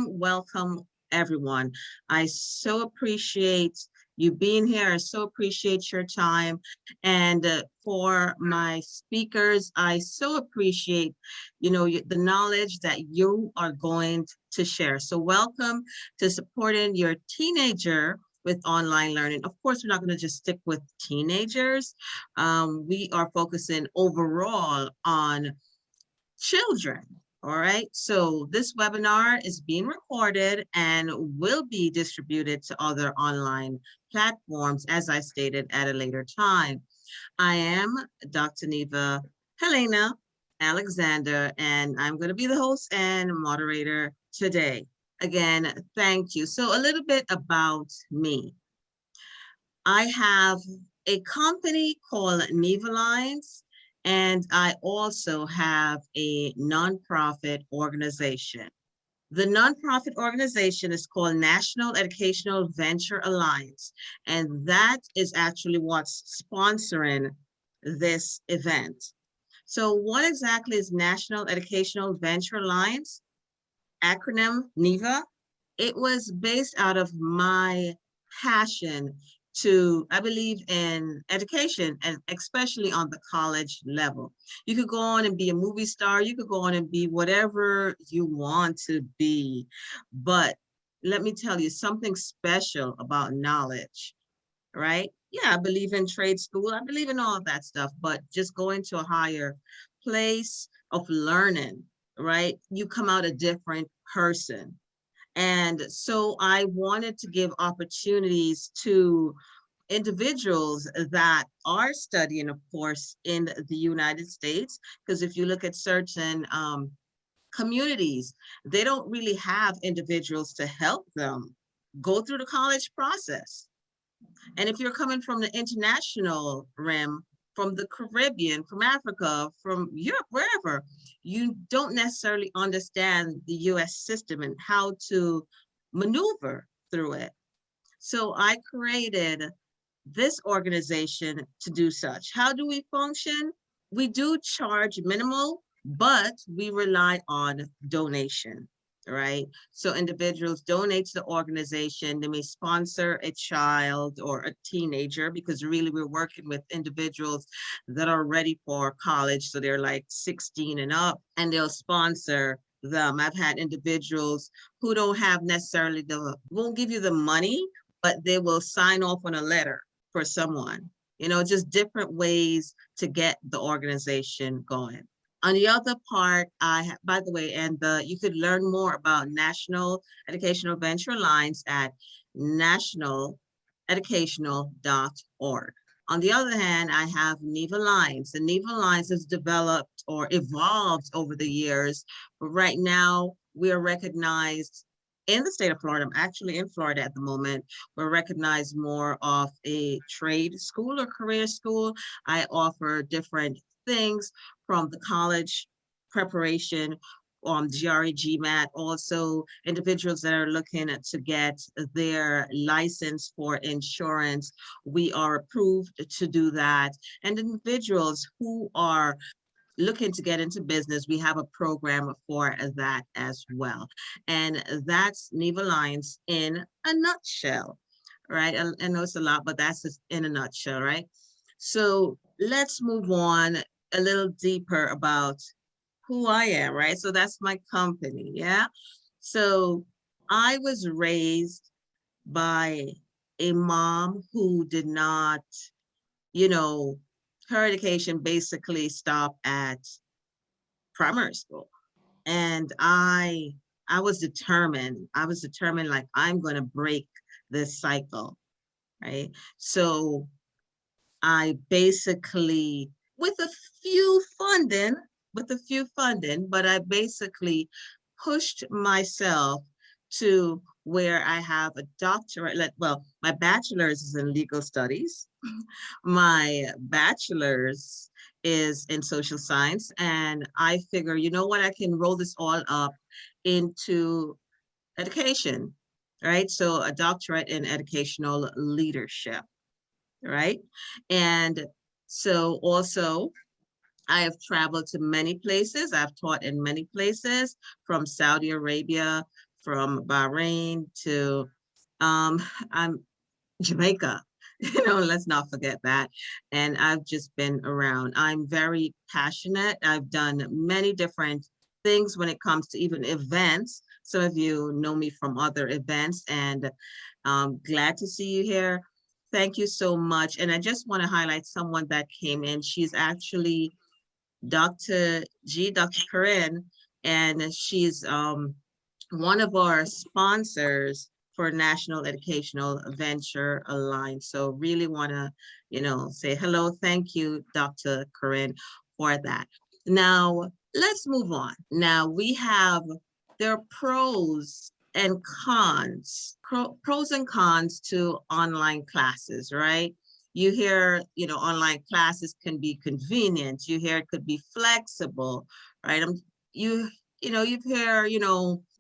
Welcome, everyone. I so appreciate you being here. I so appreciate your time. And for my speakers, I so appreciate, the knowledge that you are going to share. So welcome to supporting your teenager with online learning. Of course, we're not going to just stick with teenagers. We are focusing overall on children. All right, so this webinar is being recorded and will be distributed to other online platforms, as I stated, at a later time. I am Dr. Neva Helena Alexander, and I'm going to be the host and moderator today. Again, thank you. So a little bit about me. I have a company called NEVALLIANCE, and I also have a nonprofit organization. The nonprofit organization is called National Educational Venture Alliance, and that is actually what's sponsoring this event. So what exactly is National Educational Venture Alliance? Acronym NEVA. It was based out of my passion I believe in education, and especially on the college level. You could go on and be a movie star, you could go on and be whatever you want to be. But let me tell you something special about knowledge, right? Yeah, I believe in trade school, I believe in all of that stuff, but just going to a higher place of learning, right? You come out a different person. And so I wanted to give opportunities to individuals that are studying, of course, in the United States, because if you look at certain communities, they don't really have individuals to help them go through the college process. And if you're coming from the international realm, from the Caribbean, from Africa, from Europe, wherever, you don't necessarily understand the US system and how to maneuver through it. So I created this organization to do such. How do we function? We do charge minimal, but we rely on donation, right? So individuals donate to the organization. They may sponsor a child or a teenager, because really we're working with individuals that are ready for college. So they're like 16 and up, and they'll sponsor them. I've had individuals who don't have necessarily won't give you the money, but they will sign off on a letter for someone, just different ways to get the organization going. On the other part, by the way, and you could learn more about National Educational Venture Alliance at nationaleducational.org. On the other hand, I have NEVALLIANCE. The NEVALLIANCE has developed or evolved over the years. But right now, we are recognized in the state of Florida. I'm actually in Florida at the moment. We're recognized more of a trade school or career school. I offer different things from the college preparation, GRE, GMAT, also individuals that are looking to get their license for insurance. We are approved to do that. And individuals who are looking to get into business, we have a program for that as well. And that's NEVALLIANCE in a nutshell, right? I know it's a lot, but that's just in a nutshell, right? So let's move on a little deeper about who I am, right? So that's my company, yeah? So I was raised by a mom who did not, her education basically stopped at primary school. And I was determined. Like, I'm going to break this cycle, right? So I basically, with a few funding, but I basically pushed myself to where I have a doctorate. Well, my bachelor's is in legal studies. My bachelor's is in social science. And I figure, you know what, I can roll this all up into education, right? So a doctorate in educational leadership, right? And So also, I have traveled to many places. I've taught in many places, from Saudi Arabia, from Bahrain to um, I'm Jamaica. Let's not forget that. And I've just been around. I'm very passionate. I've done many different things when it comes to even events. Some of you know me from other events, and glad to see you here. Thank you so much. And I just want to highlight someone that came in. She's actually Dr. Corinne, and she's one of our sponsors for National Educational Venture Alliance. So really want to, say hello. Thank you, Dr. Corinne, for that. Now, let's move on. Now we have, there are pros and cons, pros and cons to online classes, right? You hear, online classes can be convenient. You hear it could be flexible, right? You you hear,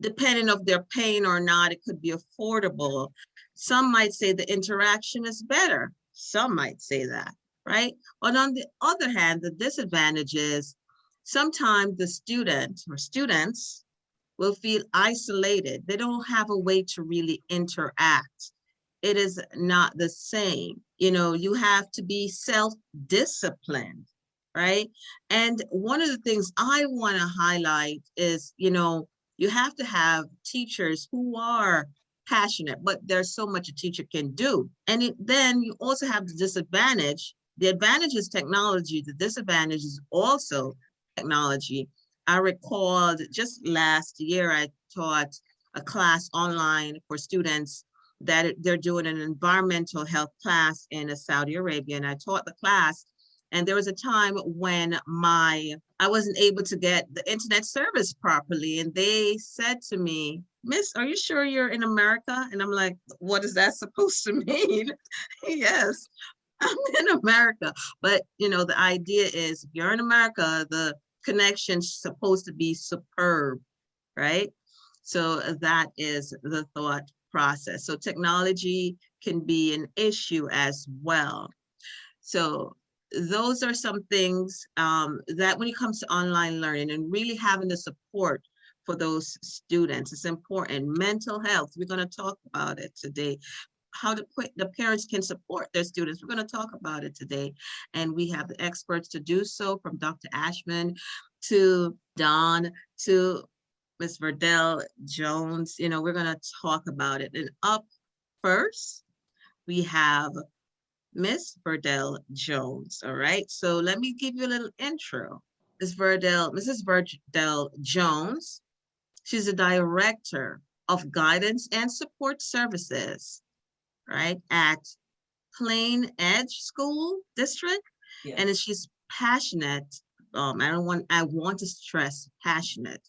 depending if they're paying or not, it could be affordable. Some might say the interaction is better. Some might say that, right? But on the other hand, the disadvantage is sometimes the student or students will feel isolated. They don't have a way to really interact. It is not the same. You have to be self-disciplined, right? And one of the things I want to highlight is, you have to have teachers who are passionate, but there's so much a teacher can do. And then you also have the disadvantage. The advantage is technology. The disadvantage is also technology. I recalled just last year, I taught a class online for students that they're doing an environmental health class in Saudi Arabia. And I taught the class, and there was a time when I wasn't able to get the internet service properly. And they said to me, "Miss, are you sure you're in America?" And I'm like, "What is that supposed to mean?" Yes, I'm in America. But, the idea is if you're in America, the connection's supposed to be superb, right? So that is the thought process. So technology can be an issue as well. So those are some things that when it comes to online learning and really having the support for those students, it's important. Mental health, we're going to talk about it today. How the parents can support their students. We're going to talk about it today. And we have the experts to do so, from Dr. Ashman to Don to Ms. Verdell Jones. We're going to talk about it. And up first, we have Ms. Verdell Jones. All right. So let me give you a little intro. Mrs. Verdell Jones, she's the director of guidance and support services, right, at Plain Edge School District. Yes. And she's passionate. I want to stress passionate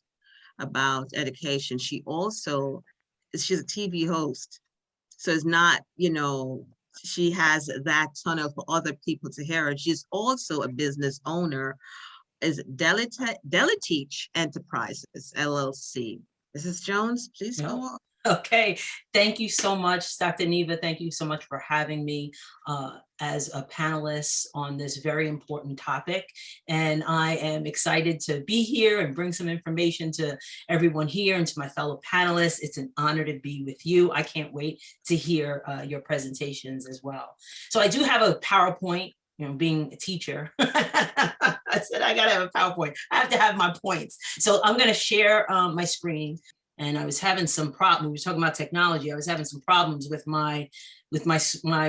about education. She's a TV host. So it's not, she has that ton of other people to hear her. She's also a business owner, is Deliteach Enterprises, LLC. Mrs. Jones, please go on. Okay, thank you so much, Dr. Neva. Thank you so much for having me as a panelist on this very important topic. And I am excited to be here and bring some information to everyone here and to my fellow panelists. It's an honor to be with you. I can't wait to hear your presentations as well. So I do have a PowerPoint. Being a teacher, I said, I gotta have a PowerPoint. I have to have my points. So I'm gonna share my screen. And I was having some problems. We were talking about technology. I was having some problems with my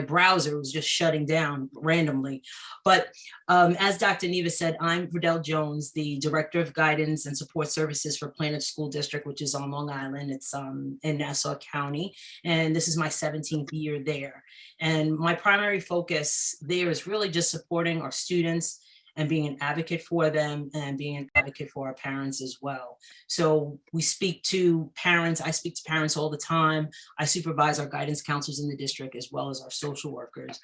browser. It was just shutting down randomly. But as Dr. Neva said, I'm Verdell Jones, the Director of Guidance and Support Services for Plain Edge School District, which is on Long Island. It's in Nassau County. And this is my 17th year there. And my primary focus there is really just supporting our students and being an advocate for them and being an advocate for our parents as well. So we speak to parents. I speak to parents all the time. I supervise our guidance counselors in the district as well as our social workers.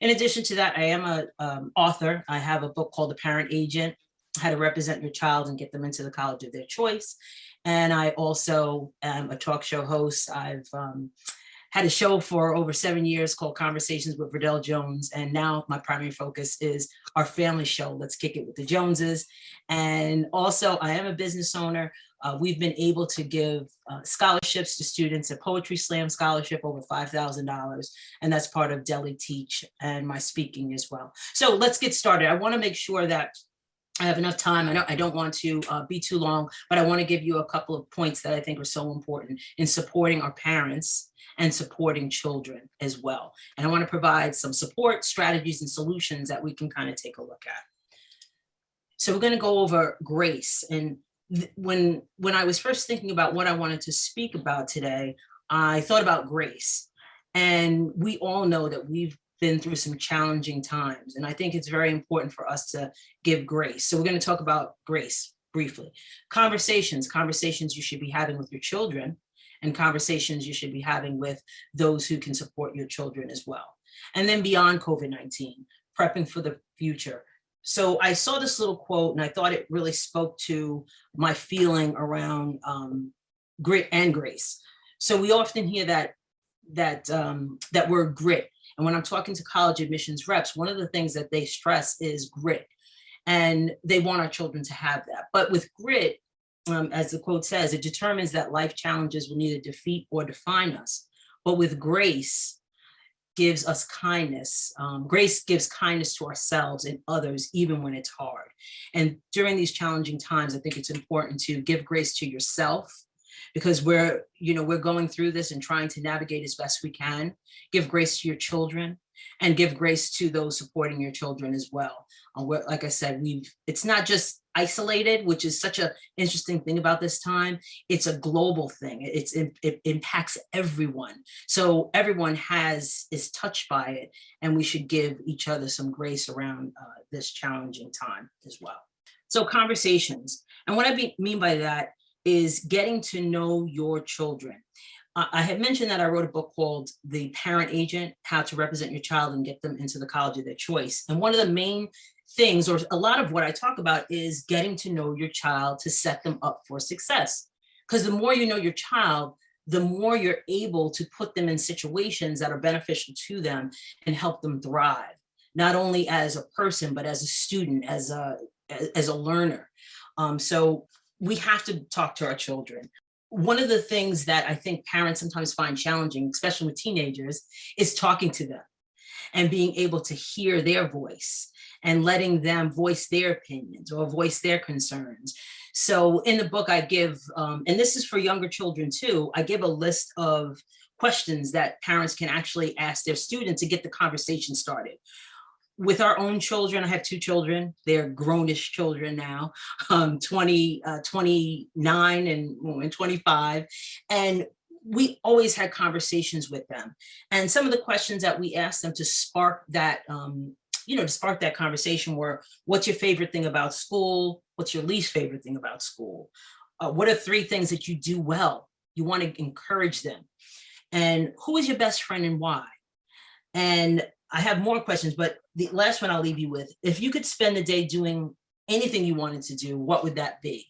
In addition to that, I am an author. I have a book called The Parent Agent, How to Represent Your Child and Get Them into the College of Their Choice. And I also am a talk show host. I've had a show for over 7 years called Conversations with Verdell Jones. And now my primary focus is our family show, Let's Kick It with the Joneses. And also I am a business owner. We've been able to give scholarships to students, a Poetry Slam scholarship over $5,000. And that's part of Deli Teach and my speaking as well. So let's get started. I want to make sure that I have enough time. I don't want to be too long, but I want to give you a couple of points that I think are so important in supporting our parents and supporting children as well. And I want to provide some support strategies and solutions that we can kind of take a look at. So we're going to go over grace. And when I was first thinking about what I wanted to speak about today, I thought about grace. And we all know that we've been through some challenging times. And I think it's very important for us to give grace. So we're going to talk about grace briefly. Conversations you should be having with your children, and conversations you should be having with those who can support your children as well. And then beyond COVID-19, prepping for the future. So I saw this little quote and I thought it really spoke to my feeling around grit and grace. So we often hear that word grit. And when I'm talking to college admissions reps, one of the things that they stress is grit. And they want our children to have that. But with grit, as the quote says, it determines that life challenges will neither defeat or define us. But with grace, gives us kindness. Grace gives kindness to ourselves and others, even when it's hard. And during these challenging times, I think it's important to give grace to yourself, because we're going through this and trying to navigate as best we can. Give grace to your children and give grace to those supporting your children as well. Like I said, it's not just isolated, which is such an interesting thing about this time. It's a global thing. It impacts everyone. So everyone is touched by it, and we should give each other some grace around this challenging time as well. So conversations, and what I mean by that is getting to know your children. I had mentioned that I wrote a book called The Parent Agent, How to Represent Your Child and Get Them into the College of Their Choice. And one of the main things, or a lot of what I talk about, is getting to know your child to set them up for success. Because the more you know your child, the more you're able to put them in situations that are beneficial to them and help them thrive, not only as a person, but as a student, as a learner. So we have to talk to our children. One of the things that I think parents sometimes find challenging, especially with teenagers, is talking to them and being able to hear their voice and letting them voice their opinions or voice their concerns. So in the book I give, and this is for younger children too, I give a list of questions that parents can actually ask their students to get the conversation started. With our own children, I have 2 children. They're grownish children now, 29 and 25. And we always had conversations with them. And some of the questions that we asked them to spark that, conversation were, what's your favorite thing about school? What's your least favorite thing about school? What are 3 things that you do well? You want to encourage them. And who is your best friend and why? And I have more questions, but the last one I'll leave you with, if you could spend the day doing anything you wanted to do, what would that be?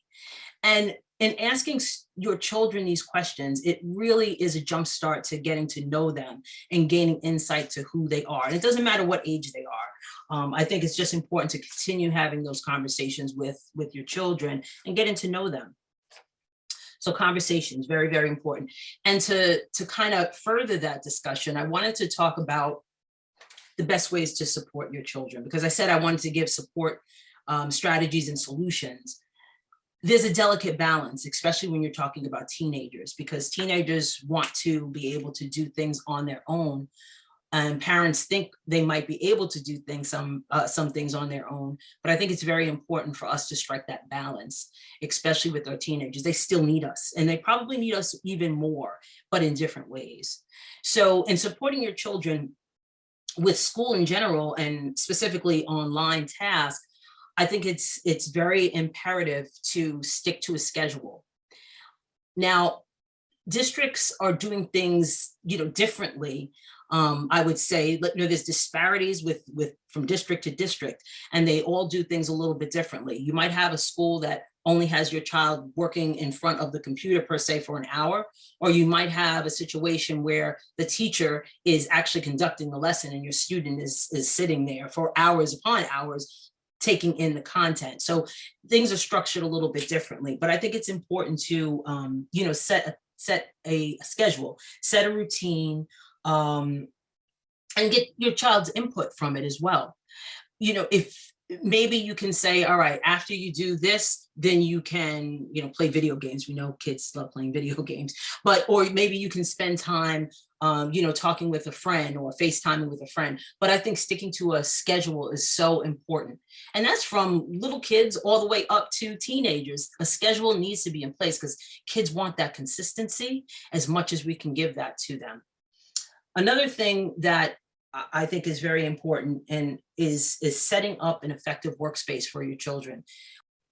And in asking your children these questions, it really is a jump start to getting to know them and gaining insight to who they are. And it doesn't matter what age they are. I think it's just important to continue having those conversations with your children and getting to know them. So conversations, very, very important. And to kind of further that discussion, I wanted to talk about the best ways to support your children, because I said I wanted to give support strategies and solutions. There's a delicate balance, especially when you're talking about teenagers, because teenagers want to be able to do things on their own. And parents think they might be able to do things, some things on their own. But I think it's very important for us to strike that balance, especially with our teenagers. They still need us, and they probably need us even more, but in different ways. So in supporting your children with school in general, and specifically online tasks, I think it's very imperative to stick to a schedule. Now, districts are doing things, differently. I would say, there's disparities from district to district, and they all do things a little bit differently. You might have a school that only has your child working in front of the computer per se for an hour, or you might have a situation where the teacher is actually conducting the lesson and your student is sitting there for hours upon hours taking in the content. So things are structured a little bit differently, but I think it's important to, set a schedule, set a routine, and get your child's input from it as well. If maybe you can say, all right, after you do this, then you can, play video games. We know kids love playing video games, or maybe you can spend time, talking with a friend or FaceTiming with a friend. But I think sticking to a schedule is so important. And that's from little kids all the way up to teenagers. A schedule needs to be in place because kids want that consistency as much as we can give that to them. Another thing that I think is very important and is setting up an effective workspace for your children.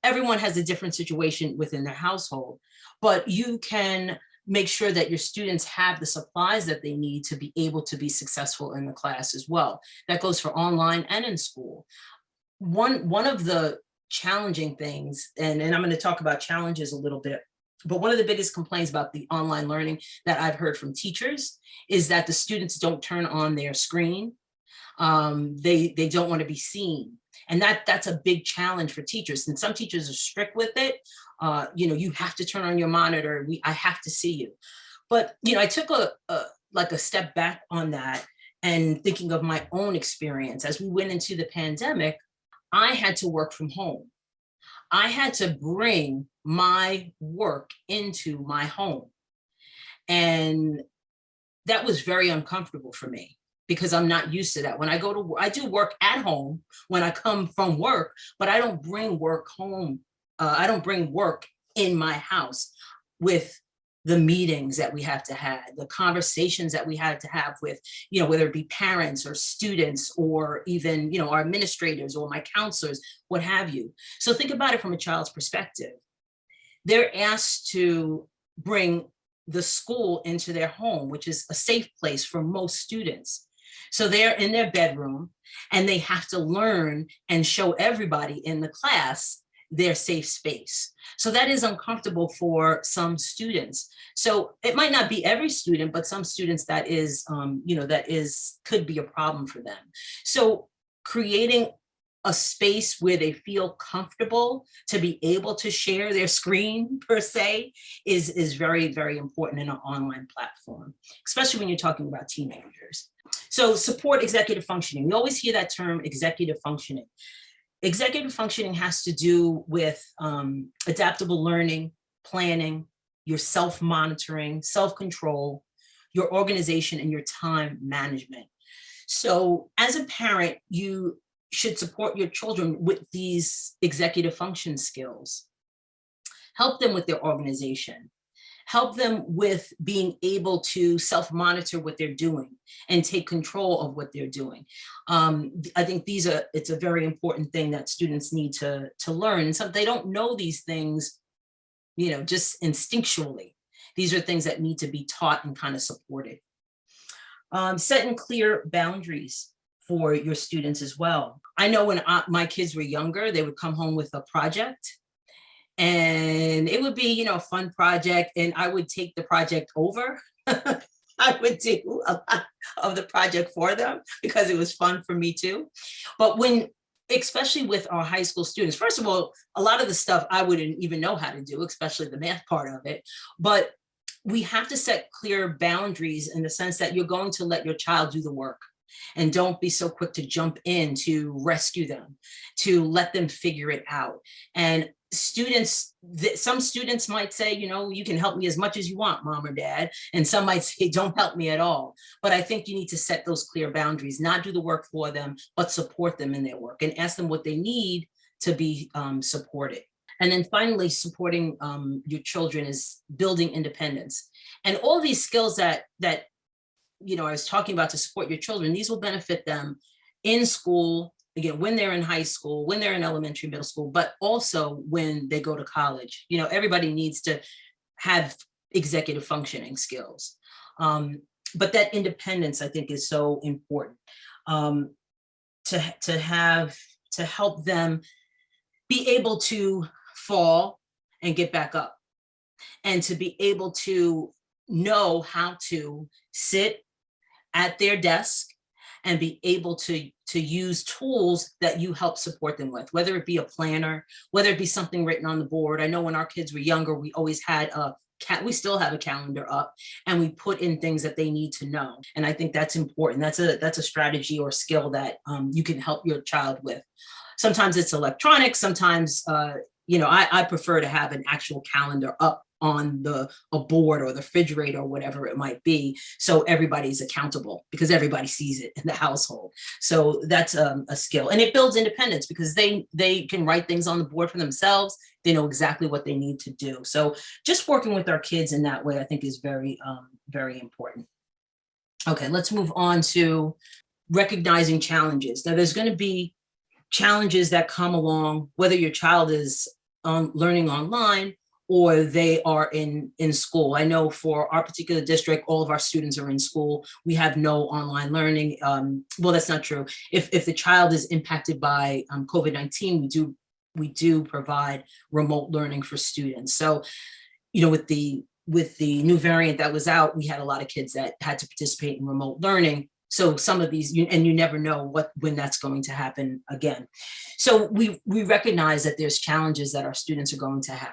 Everyone has a different situation within their household, but you can make sure that your students have the supplies that they need to be able to be successful in the class as well. That goes for online and in school. One of the challenging things, and I'm going to talk about challenges a little bit, but one of the biggest complaints about the online learning that I've heard from teachers is that the students don't turn on their screen. They don't want to be seen. And that's a big challenge for teachers. And some teachers are strict with it. You have to turn on your monitor. I have to see you. But, I took a step back on that and thinking of my own experience. As we went into the pandemic, I had to work from home. I had to bring my work into my home. And that was very uncomfortable for me because I'm not used to that. When I go to work, I do work at home when I come from work, but I don't bring work home. I don't bring work in my house with the meetings that we have to have, the conversations that we had to have with, whether it be parents or students or even, our administrators or my counselors, what have you. So think about it from a child's perspective. They're asked to bring the school into their home, which is a safe place for most students. So they're in their bedroom and they have to learn and show everybody in the class their safe space. So that is uncomfortable for some students. So it might not be every student, but some students that could be a problem for them. So creating a space where they feel comfortable to be able to share their screen per se is very, very important in an online platform, especially when you're talking about teenagers. So support executive functioning. We always hear that term, executive functioning. Executive functioning has to do with adaptable learning, planning, your self-monitoring, self-control, your organization, and your time management. So as a parent, you should support your children with these executive function skills. Help them with their organization. Help them with being able to self-monitor what they're doing and take control of what they're doing. I think it's a very important thing that students need to learn. And so they don't know these things, just instinctually. These are things that need to be taught and kind of supported. Setting clear boundaries for your students as well. I know when my kids were younger, they would come home with a project and it would be, a fun project and I would take the project over. I would do a lot of the project for them because it was fun for me too. But especially with our high school students, first of all, a lot of the stuff I wouldn't even know how to do, especially the math part of it. But we have to set clear boundaries in the sense that you're going to let your child do the work. And don't be so quick to jump in to rescue them, to let them figure it out. And some students might say, you can help me as much as you want, mom or dad. And some might say, don't help me at all. But I think you need to set those clear boundaries, not do the work for them, but support them in their work and ask them what they need to be supported. And then finally, supporting your children is building independence. And all these skills that I was talking about to support your children, these will benefit them in school, again, when they're in high school, when they're in elementary, middle school, but also when they go to college. Everybody needs to have executive functioning skills. But that independence, I think, is so important to help them be able to fall and get back up, and to be able to know how to sit at their desk and be able to use tools that you help support them with, whether it be a planner, whether it be something written on the board. I know when our kids were younger, we always had we still have a calendar up, and we put in things that they need to know. And I think that's important. That's a strategy or skill that you can help your child with. Sometimes it's electronic. Sometimes, I prefer to have an actual calendar up on a board or the refrigerator or whatever it might be, so everybody's accountable, because everybody sees it in the household. So that's a skill, and it builds independence, because they can write things on the board for themselves. They know exactly what they need to do. So just working with our kids in that way, I think, is very, very important. Okay, let's move on to recognizing challenges. Now, there's going to be challenges that come along, whether your child is learning online or they are in school. I know for our particular district, all of our students are in school. We have no online learning. Well, that's not true. If the child is impacted by COVID-19, we do provide remote learning for students. So, with the new variant that was out, we had a lot of kids that had to participate in remote learning. So some of these, and you never know when that's going to happen again. So we recognize that there's challenges that our students are going to have.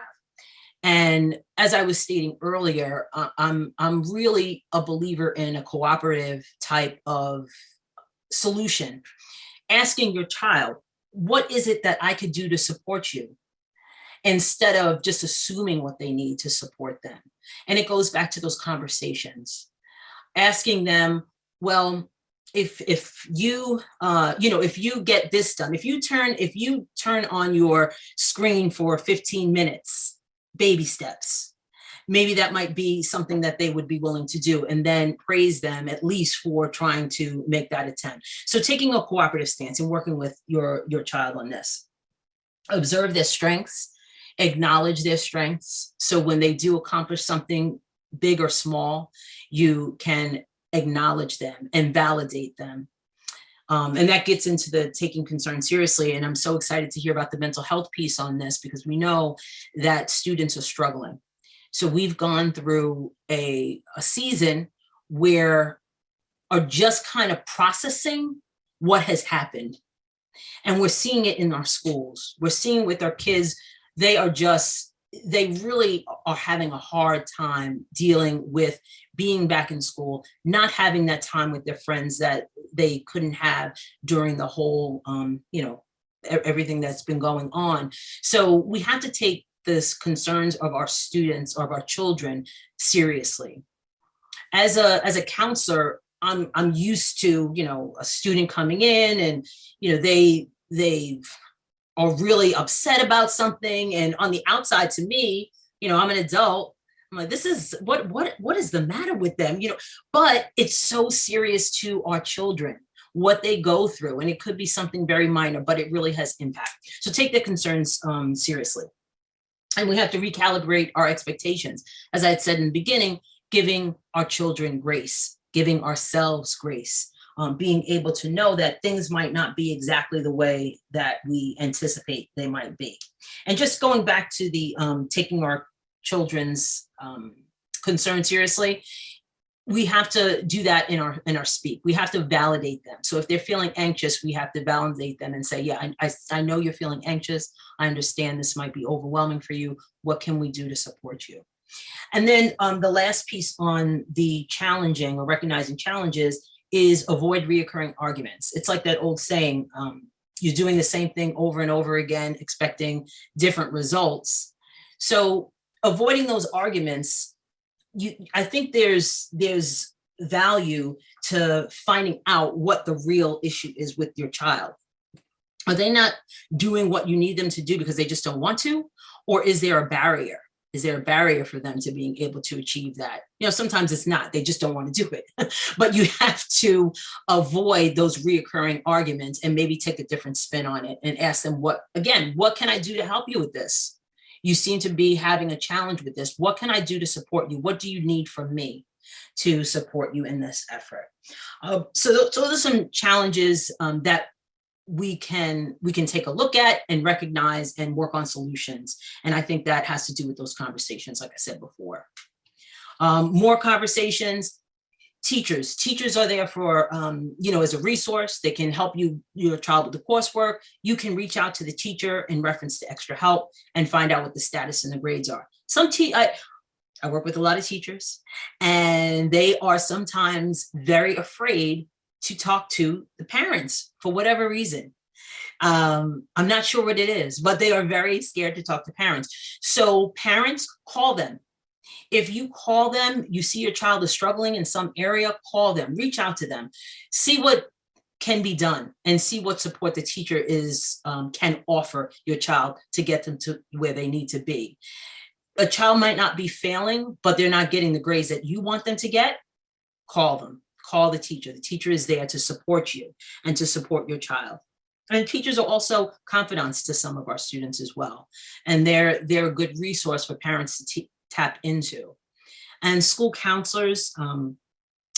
And as I was stating earlier, I'm really a believer in a cooperative type of solution. Asking your child, what is it that I could do to support you? Instead of just assuming what they need to support them. And it goes back to those conversations. Asking them, well, if you get this done, if you turn on your screen for 15 minutes, baby steps, maybe that might be something that they would be willing to do, and then praise them at least for trying to make that attempt. So taking a cooperative stance and working with your child on this. Observe their strengths, acknowledge their strengths. So when they do accomplish something big or small, you can acknowledge them and validate them. And that gets into the taking concern seriously. And I'm so excited to hear about the mental health piece on this, because we know that students are struggling. So we've gone through a season where are just kind of processing what has happened. And we're seeing it in our schools. We're seeing with our kids, they really are having a hard time dealing with being back in school, not having that time with their friends that they couldn't have during the whole, everything that's been going on. So we have to take this concerns of our students, of our children, seriously. As a counselor, I'm used to, a student coming in and, they are really upset about something. And on the outside, to me, I'm an adult. I'm like, this is what is the matter with them? But it's so serious to our children, what they go through. And it could be something very minor, but it really has impact. So take the concerns seriously. And we have to recalibrate our expectations. As I had said in the beginning, giving our children grace, giving ourselves grace. Being able to know that things might not be exactly the way that we anticipate they might be. And just going back to the taking our children's concern seriously, we have to do that in our speak. We have to validate them. So if they're feeling anxious, we have to validate them and say, yeah, I know you're feeling anxious. I understand this might be overwhelming for you. What can we do to support you? And then the last piece on the challenging or recognizing challenges is avoid reoccurring arguments. It's like that old saying, you're doing the same thing over and over again, expecting different results. So avoiding those arguments, I think there's value to finding out what the real issue is with your child. Are they not doing what you need them to do because they just don't want to? Or is there a barrier? Is there a barrier for them to being able to achieve that? Sometimes it's not, they just don't want to do it. But you have to avoid those reoccurring arguments and maybe take a different spin on it and ask them, what can I do to help you with this? You seem to be having a challenge with this. What can I do to support you? What do you need from me to support you in this effort? So those are some challenges that we can take a look at and recognize and work on solutions. And I think that has to do with those conversations, like I said before. More conversations. Teachers are there for, as a resource. They can help your child with the coursework. You can reach out to the teacher in reference to extra help and find out what the status and the grades are. I work with a lot of teachers, and they are sometimes very afraid to talk to the parents for whatever reason. I'm not sure what it is, but they are very scared to talk to parents. So parents, call them. If you call them, you see your child is struggling in some area, call them, reach out to them, see what can be done, and see what support the teacher can offer your child to get them to where they need to be. A child might not be failing, but they're not getting the grades that you want them to get. Call them, call the teacher. The teacher is there to support you and to support your child. And teachers are also confidants to some of our students as well. And they're a good resource for parents to tap into. And school counselors,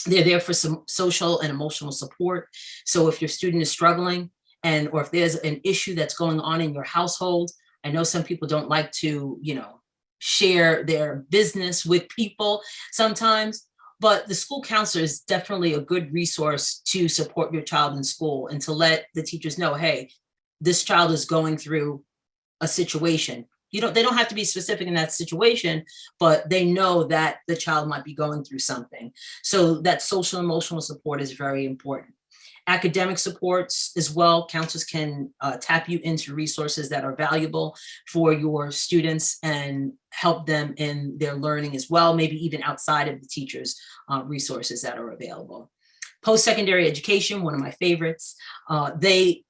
they're there for some social and emotional support. So if your student is struggling or if there's an issue that's going on in your household, I know some people don't like to, share their business with people sometimes, but the school counselor is definitely a good resource to support your child in school and to let the teachers know, hey, this child is going through a situation. They don't have to be specific in that situation, but they know that the child might be going through something. So that social emotional support is very important. Academic supports as well. Counselors can tap you into resources that are valuable for your students and help them in their learning as well, maybe even outside of the teachers' resources that are available. Post-secondary education, one of my favorites. They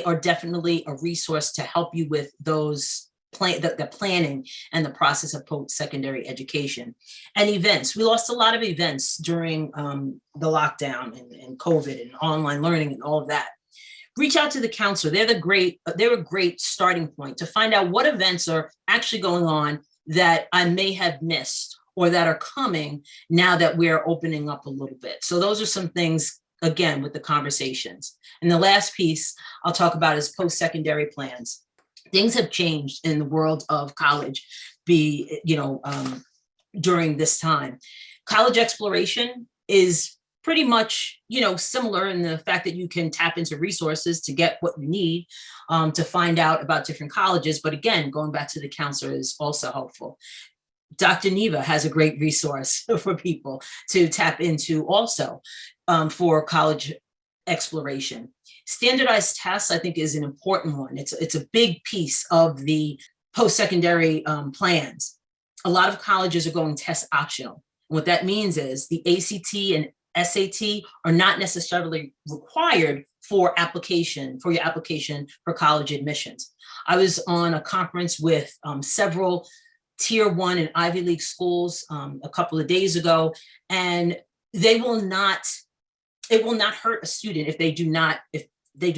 are definitely a resource to help you with those the planning and the process of post-secondary education. And events. We lost a lot of events during the lockdown and COVID and online learning and all of that. Reach out to the counselor. They're a great starting point to find out what events are actually going on that I may have missed or that are coming now that we're opening up a little bit. So those are some things, again, with the conversations. And the last piece I'll talk about is post-secondary plans. Things have changed in the world of college during this time. College exploration is pretty much, similar in the fact that you can tap into resources to get what you need to find out about different colleges. But again, going back to the counselor is also helpful. Dr. Neva has a great resource for people to tap into also for college exploration. Standardized tests, I think, is an important one. It's a big piece of the post-secondary plans. A lot of colleges are going test optional. What that means is the ACT and SAT are not necessarily required for your application for college admissions. I was on a conference with several Tier 1 and Ivy League schools a couple of days ago, and it will not hurt a student if they do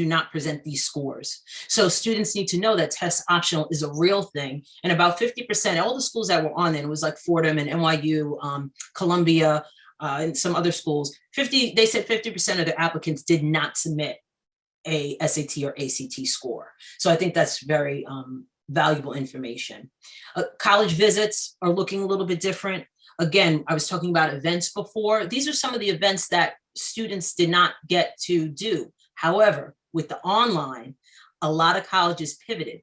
not present these scores. So students need to know that test optional is a real thing. And about 50%, all the schools that were on there, it was like Fordham and NYU, Columbia, and some other schools, they said 50% of their applicants did not submit a SAT or ACT score. So I think that's very valuable information. College visits are looking a little bit different. Again, I was talking about events before. These are some of the events that students did not get to do. However, with the online, a lot of colleges pivoted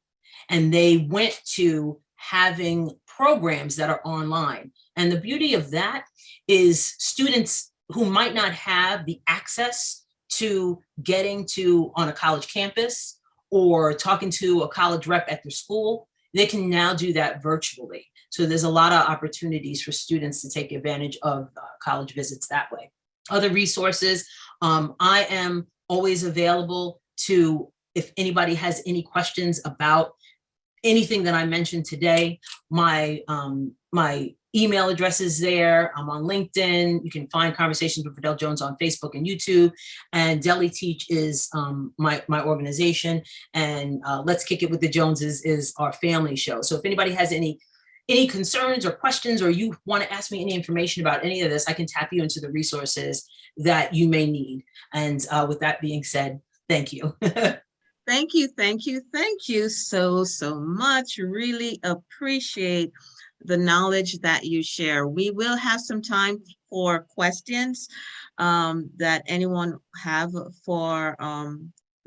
and they went to having programs that are online. And the beauty of that is students who might not have the access to getting to on a college campus or talking to a college rep at their school, they can now do that virtually. So there's a lot of opportunities for students to take advantage of college visits that way. Other resources, I am always available to, if anybody has any questions about anything that I mentioned today, my email address is there. I'm on LinkedIn. You can find Conversations with Verdell Jones on Facebook and YouTube. And Deli Teach is my organization. And Let's Kick It with the Joneses is our family show. So if anybody has any concerns or questions, or you want to ask me any information about any of this, I can tap you into the resources that you may need. And with that being said, thank you. Thank you, thank you, thank you so much. Really appreciate the knowledge that you share. We will have some time for questions that anyone have for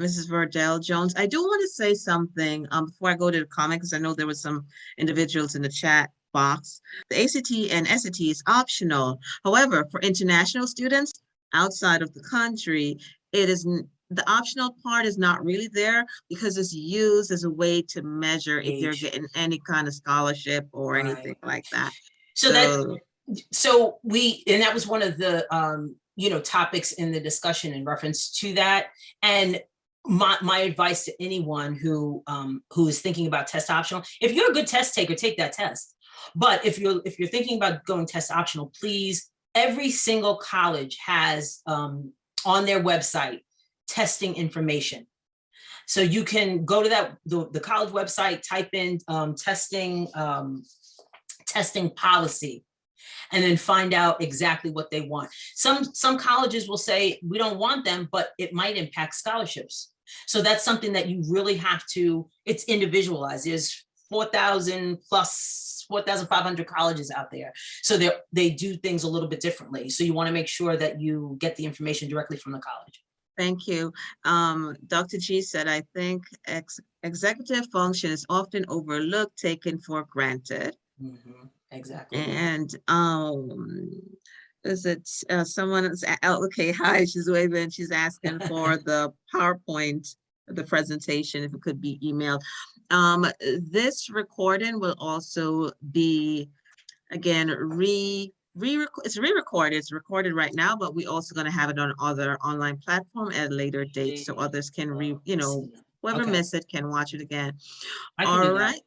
Mrs. Verdell Jones. I do want to say something before I go to the comment, because I know there was some individuals in the chat box. The ACT and SAT is optional. However, for international students outside of the country, it is the optional part is not really there because it's used as a way to measure if they're Age. getting any kind of scholarship or anything Right. like that. So and that was one of the, topics in the discussion in reference to that. And my advice to anyone who is thinking about test optional, if you're a good test taker, take that test. But if you're thinking about going test optional, please, every single college has on their website testing information. So you can go to the college website, type in testing policy, and then find out exactly what they want. Some colleges will say, we don't want them, but it might impact scholarships. So that's something that you really have to, it's individualized. There's 4,000 plus 4,500 colleges out there. So they do things a little bit differently. So you want to make sure that you get the information directly from the college. Thank you. Dr. G said, I think executive function is often overlooked, taken for granted. Mm-hmm. Exactly. And is it someone is okay? Hi, she's waving. She's asking for the PowerPoint, the presentation, if it could be emailed. This recording will also be again it's re-recorded. It's recorded right now, but we also going to have it on other online platform at a later date, so others can whoever missed it can watch it again. All right.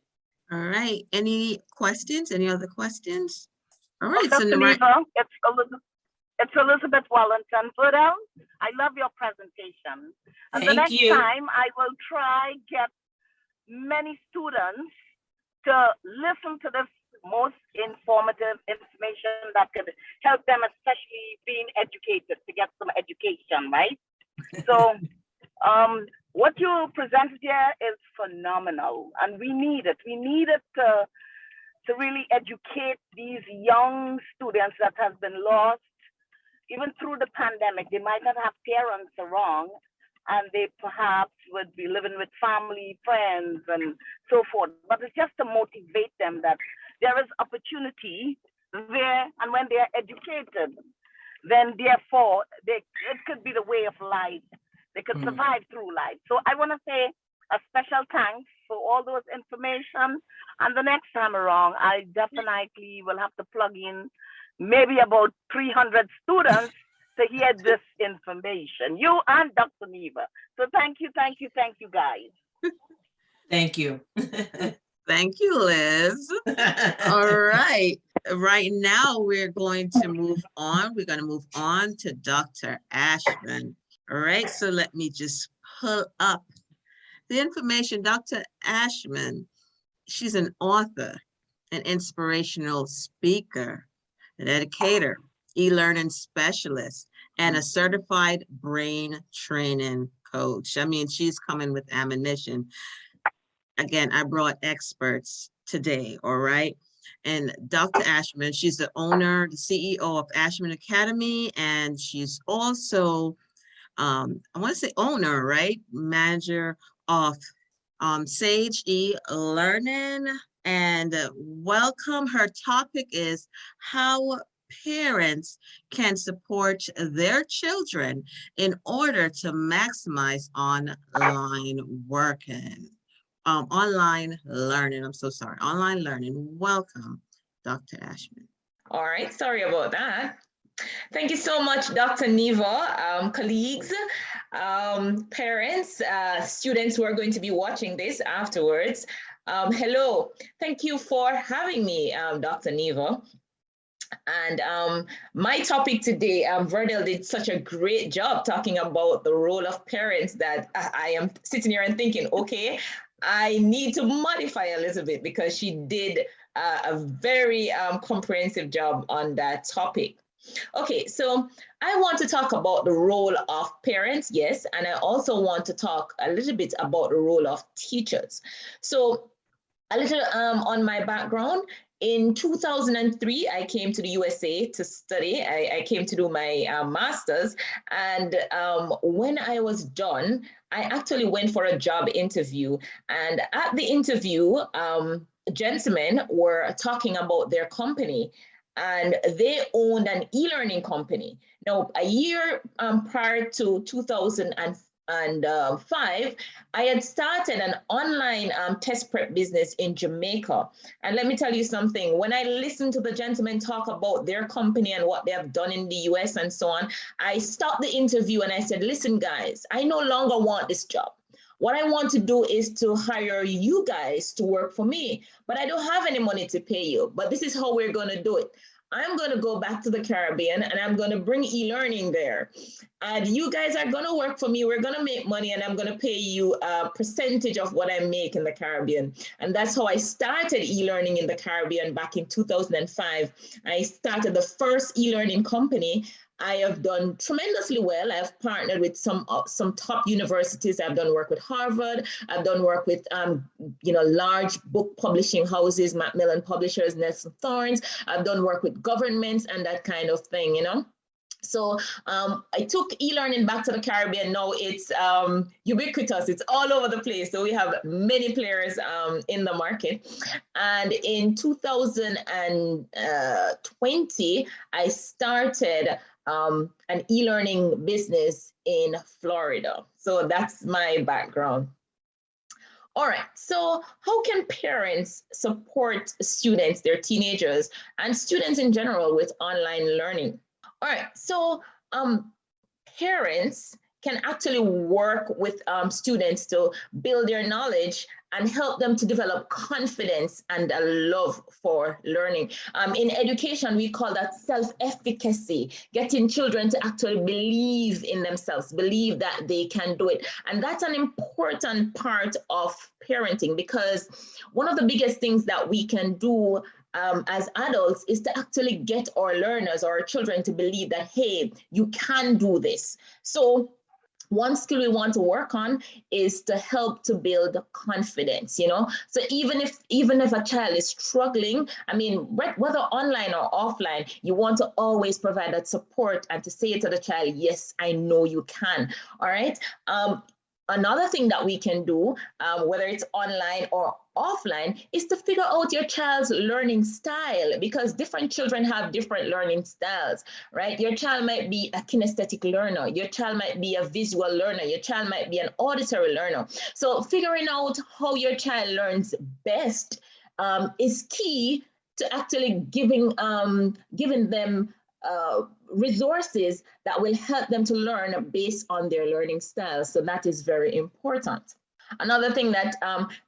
All right. Any questions? Any other questions? All right. Dr. Neva, it's Elizabeth Wellington. Verdell, I love your presentation. And the next time I will try get many students to listen to this most informative information that could help them, especially being educated, to get some education, right? So what you presented here is phenomenal, and we need it. We need it to really educate these young students that have been lost, even through the pandemic. They might not have parents around, and they perhaps would be living with family, friends, and so forth. But it's just to motivate them that there is opportunity there, and when they are educated, then therefore it could be the way of life. They could survive through life. So I want to say a special thanks for all those information. And the next time around, I definitely will have to plug in maybe about 300 students to hear this information. You and Dr. Neva. So thank you, guys. Thank you. Thank you, Liz. All right. Right now, we're going to move on. We're going to move on to Dr. Ashman. All right. So let me just pull up the information. Dr. Ashman, she's an author, an inspirational speaker, an educator, e-learning specialist, and a certified brain training coach. I mean, she's coming with ammunition. Again, I brought experts today, all right? And Dr. Ashman, she's the owner, the CEO of Ashman Academy, and she's also, I want to say owner, right? Manager of Sage E-Learning. And welcome. Her topic is how parents can support their children in order to maximize online learning. I'm so sorry, online learning. Welcome, Dr. Ashman. All right, sorry about that. Thank you so much, Dr. Neva, colleagues, parents, students who are going to be watching this afterwards. Hello, thank you for having me, Dr. Neva. And my topic today, Verdell did such a great job talking about the role of parents that I am sitting here and thinking, okay, I need to modify a little bit because she did a very comprehensive job on that topic. Okay, so I want to talk about the role of parents, yes, and I also want to talk a little bit about the role of teachers. So a little on my background. In 2003, I came to the USA to study. I came to do my master's. And when I was done, I actually went for a job interview. And at the interview, gentlemen were talking about their company, and they owned an e-learning company. Now, a year prior to 2005, I had started an online test prep business in Jamaica. And let me tell you something, when I listened to the gentlemen talk about their company and what they have done in the US and so on, I stopped the interview and I said, listen, guys, I no longer want this job. What I want to do is to hire you guys to work for me, but I don't have any money to pay you. But this is how we're going to do it. I'm going to go back to the Caribbean and I'm going to bring e-learning there. And you guys are going to work for me. We're going to make money and I'm going to pay you a percentage of what I make in the Caribbean. And that's how I started e-learning in the Caribbean back in 2005. I started the first e-learning company. I have done tremendously well. I've partnered with some top universities. I've done work with Harvard. I've done work with large book publishing houses, Macmillan Publishers, Nelson Thornes. I've done work with governments and that kind of thing, you know. So I took e-learning back to the Caribbean. Now it's ubiquitous. It's all over the place. So we have many players in the market. And in 2020, I started an e-learning business in Florida. So that's my background. All right, so how can parents support students, their teenagers, and students in general with online learning? All right, so parents can actually work with students to build their knowledge and help them to develop confidence and a love for learning. In education, we call that self-efficacy, getting children to actually believe in themselves, believe that they can do it. And that's an important part of parenting, because one of the biggest things that we can do as adults is to actually get our learners or our children to believe that, hey, you can do this. So one skill we want to work on is to help to build confidence, you know. So even if a child is struggling, I mean, whether online or offline, you want to always provide that support and to say to the child, yes, I know you can. All right. Another thing that we can do, whether it's online or offline, is to figure out your child's learning style, because different children have different learning styles, right? Your child might be a kinesthetic learner. Your child might be a visual learner. Your child might be an auditory learner. So figuring out how your child learns best is key to actually giving them resources that will help them to learn based on their learning style. So that is very important. Another thing that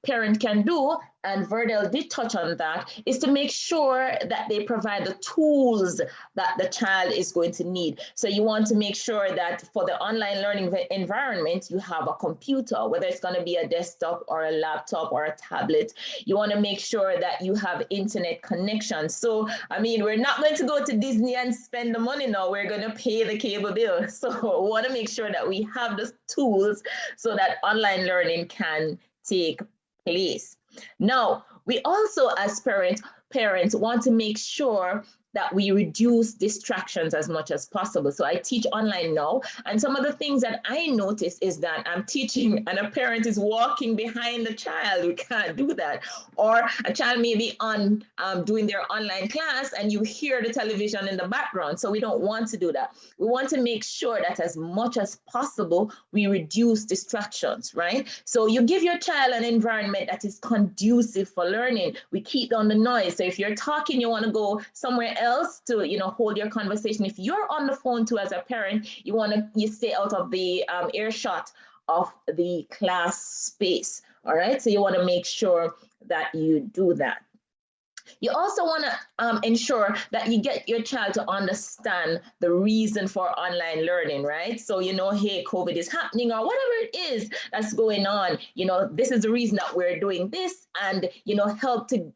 parent can do, and Verdell did touch on that, is to make sure that they provide the tools that the child is going to need. So you want to make sure that for the online learning environment, you have a computer, whether it's going to be a desktop or a laptop or a tablet. You want to make sure that you have internet connection. So, I mean, we're not going to go to Disney and spend the money now. We're going to pay the cable bill. So we want to make sure that we have the tools so that online learning can take place. Now, we also as parents want to make sure that we reduce distractions as much as possible. So I teach online now, and some of the things that I notice is that I'm teaching and a parent is walking behind the child. We can't do that. Or a child may be on doing their online class and you hear the television in the background. So we don't want to do that. We want to make sure that as much as possible, we reduce distractions, right? So you give your child an environment that is conducive for learning. We keep down the noise. So if you're talking, you want to go somewhere else to, you know, hold your conversation. If you're on the phone too as a parent, you stay out of the earshot of the class space. All right, so you want to make sure that you do that. You also want to ensure that you get your child to understand the reason for online learning, right? So, you know, hey, COVID is happening or whatever it is that's going on, you know, this is the reason that we're doing this, and, you know, help to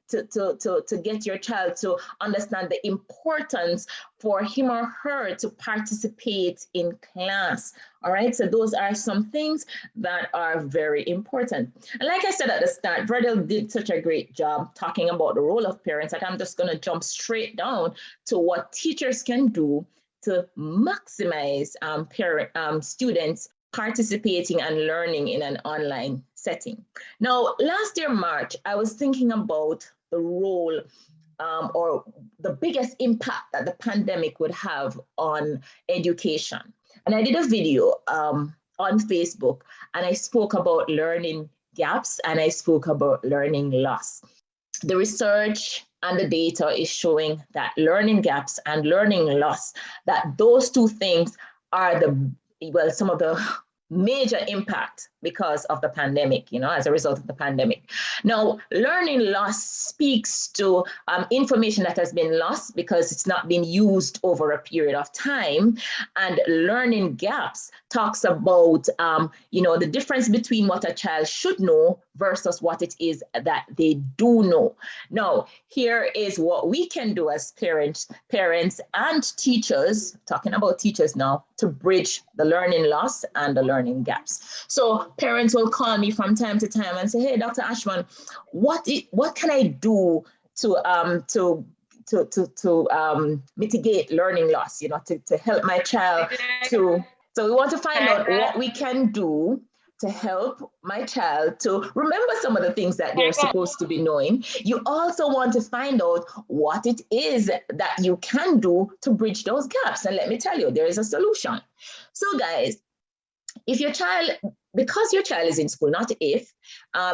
get your child to understand the importance for him or her to participate in class. All right, so those are some things that are very important. And like I said at the start, Verdell did such a great job talking about the role of parents that I'm just going to jump straight down to what teachers can do to maximize students participating and learning in an online setting. Now, last year, March, I was thinking about the role or the biggest impact that the pandemic would have on education. And I did a video on Facebook, and I spoke about learning gaps and I spoke about learning loss. The research and the data is showing that learning gaps and learning loss, that those two things are some of the major impact because of the pandemic, as a result of the pandemic. Now, learning loss speaks to information that has been lost because it's not been used over a period of time. And learning gaps talks about, the difference between what a child should know versus what it is that they do know. Now, here is what we can do as parents and teachers, talking about teachers now, to bridge the learning loss and the learning gaps. So parents will call me from time to time and say, hey, Dr. Ashman, what can I do to mitigate learning loss, to help my child so we want to find out what we can do to help my child to remember some of the things that they're supposed to be knowing. You also want to find out what it is that you can do to bridge those gaps. And let me tell you, there is a solution. So guys, because your child is in school, not if,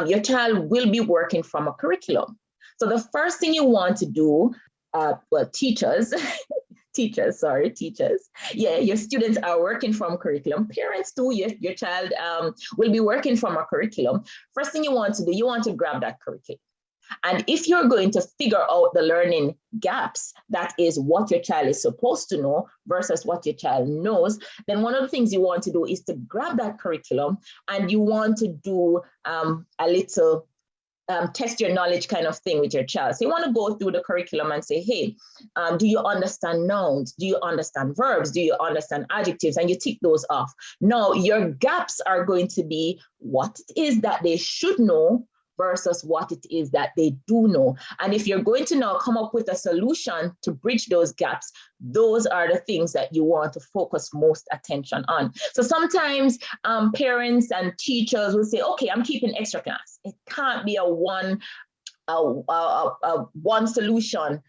your child will be working from a curriculum. So the first thing you want to do, teachers, yeah, your students are working from curriculum. Parents too, your child will be working from a curriculum. First thing you want to do, you want to grab that curriculum. And if you're going to figure out the learning gaps, that is what your child is supposed to know versus what your child knows, then one of the things you want to do is to grab that curriculum and you want to do a little test your knowledge kind of thing with your child. So you want to go through the curriculum and say, hey, do you understand nouns? Do you understand verbs? Do you understand adjectives? And you tick those off. Now, your gaps are going to be what it is that they should know versus what it is that they do know. And if you're going to now come up with a solution to bridge those gaps, those are the things that you want to focus most attention on. So sometimes parents and teachers will say, okay, I'm keeping extra class. It can't be a one solution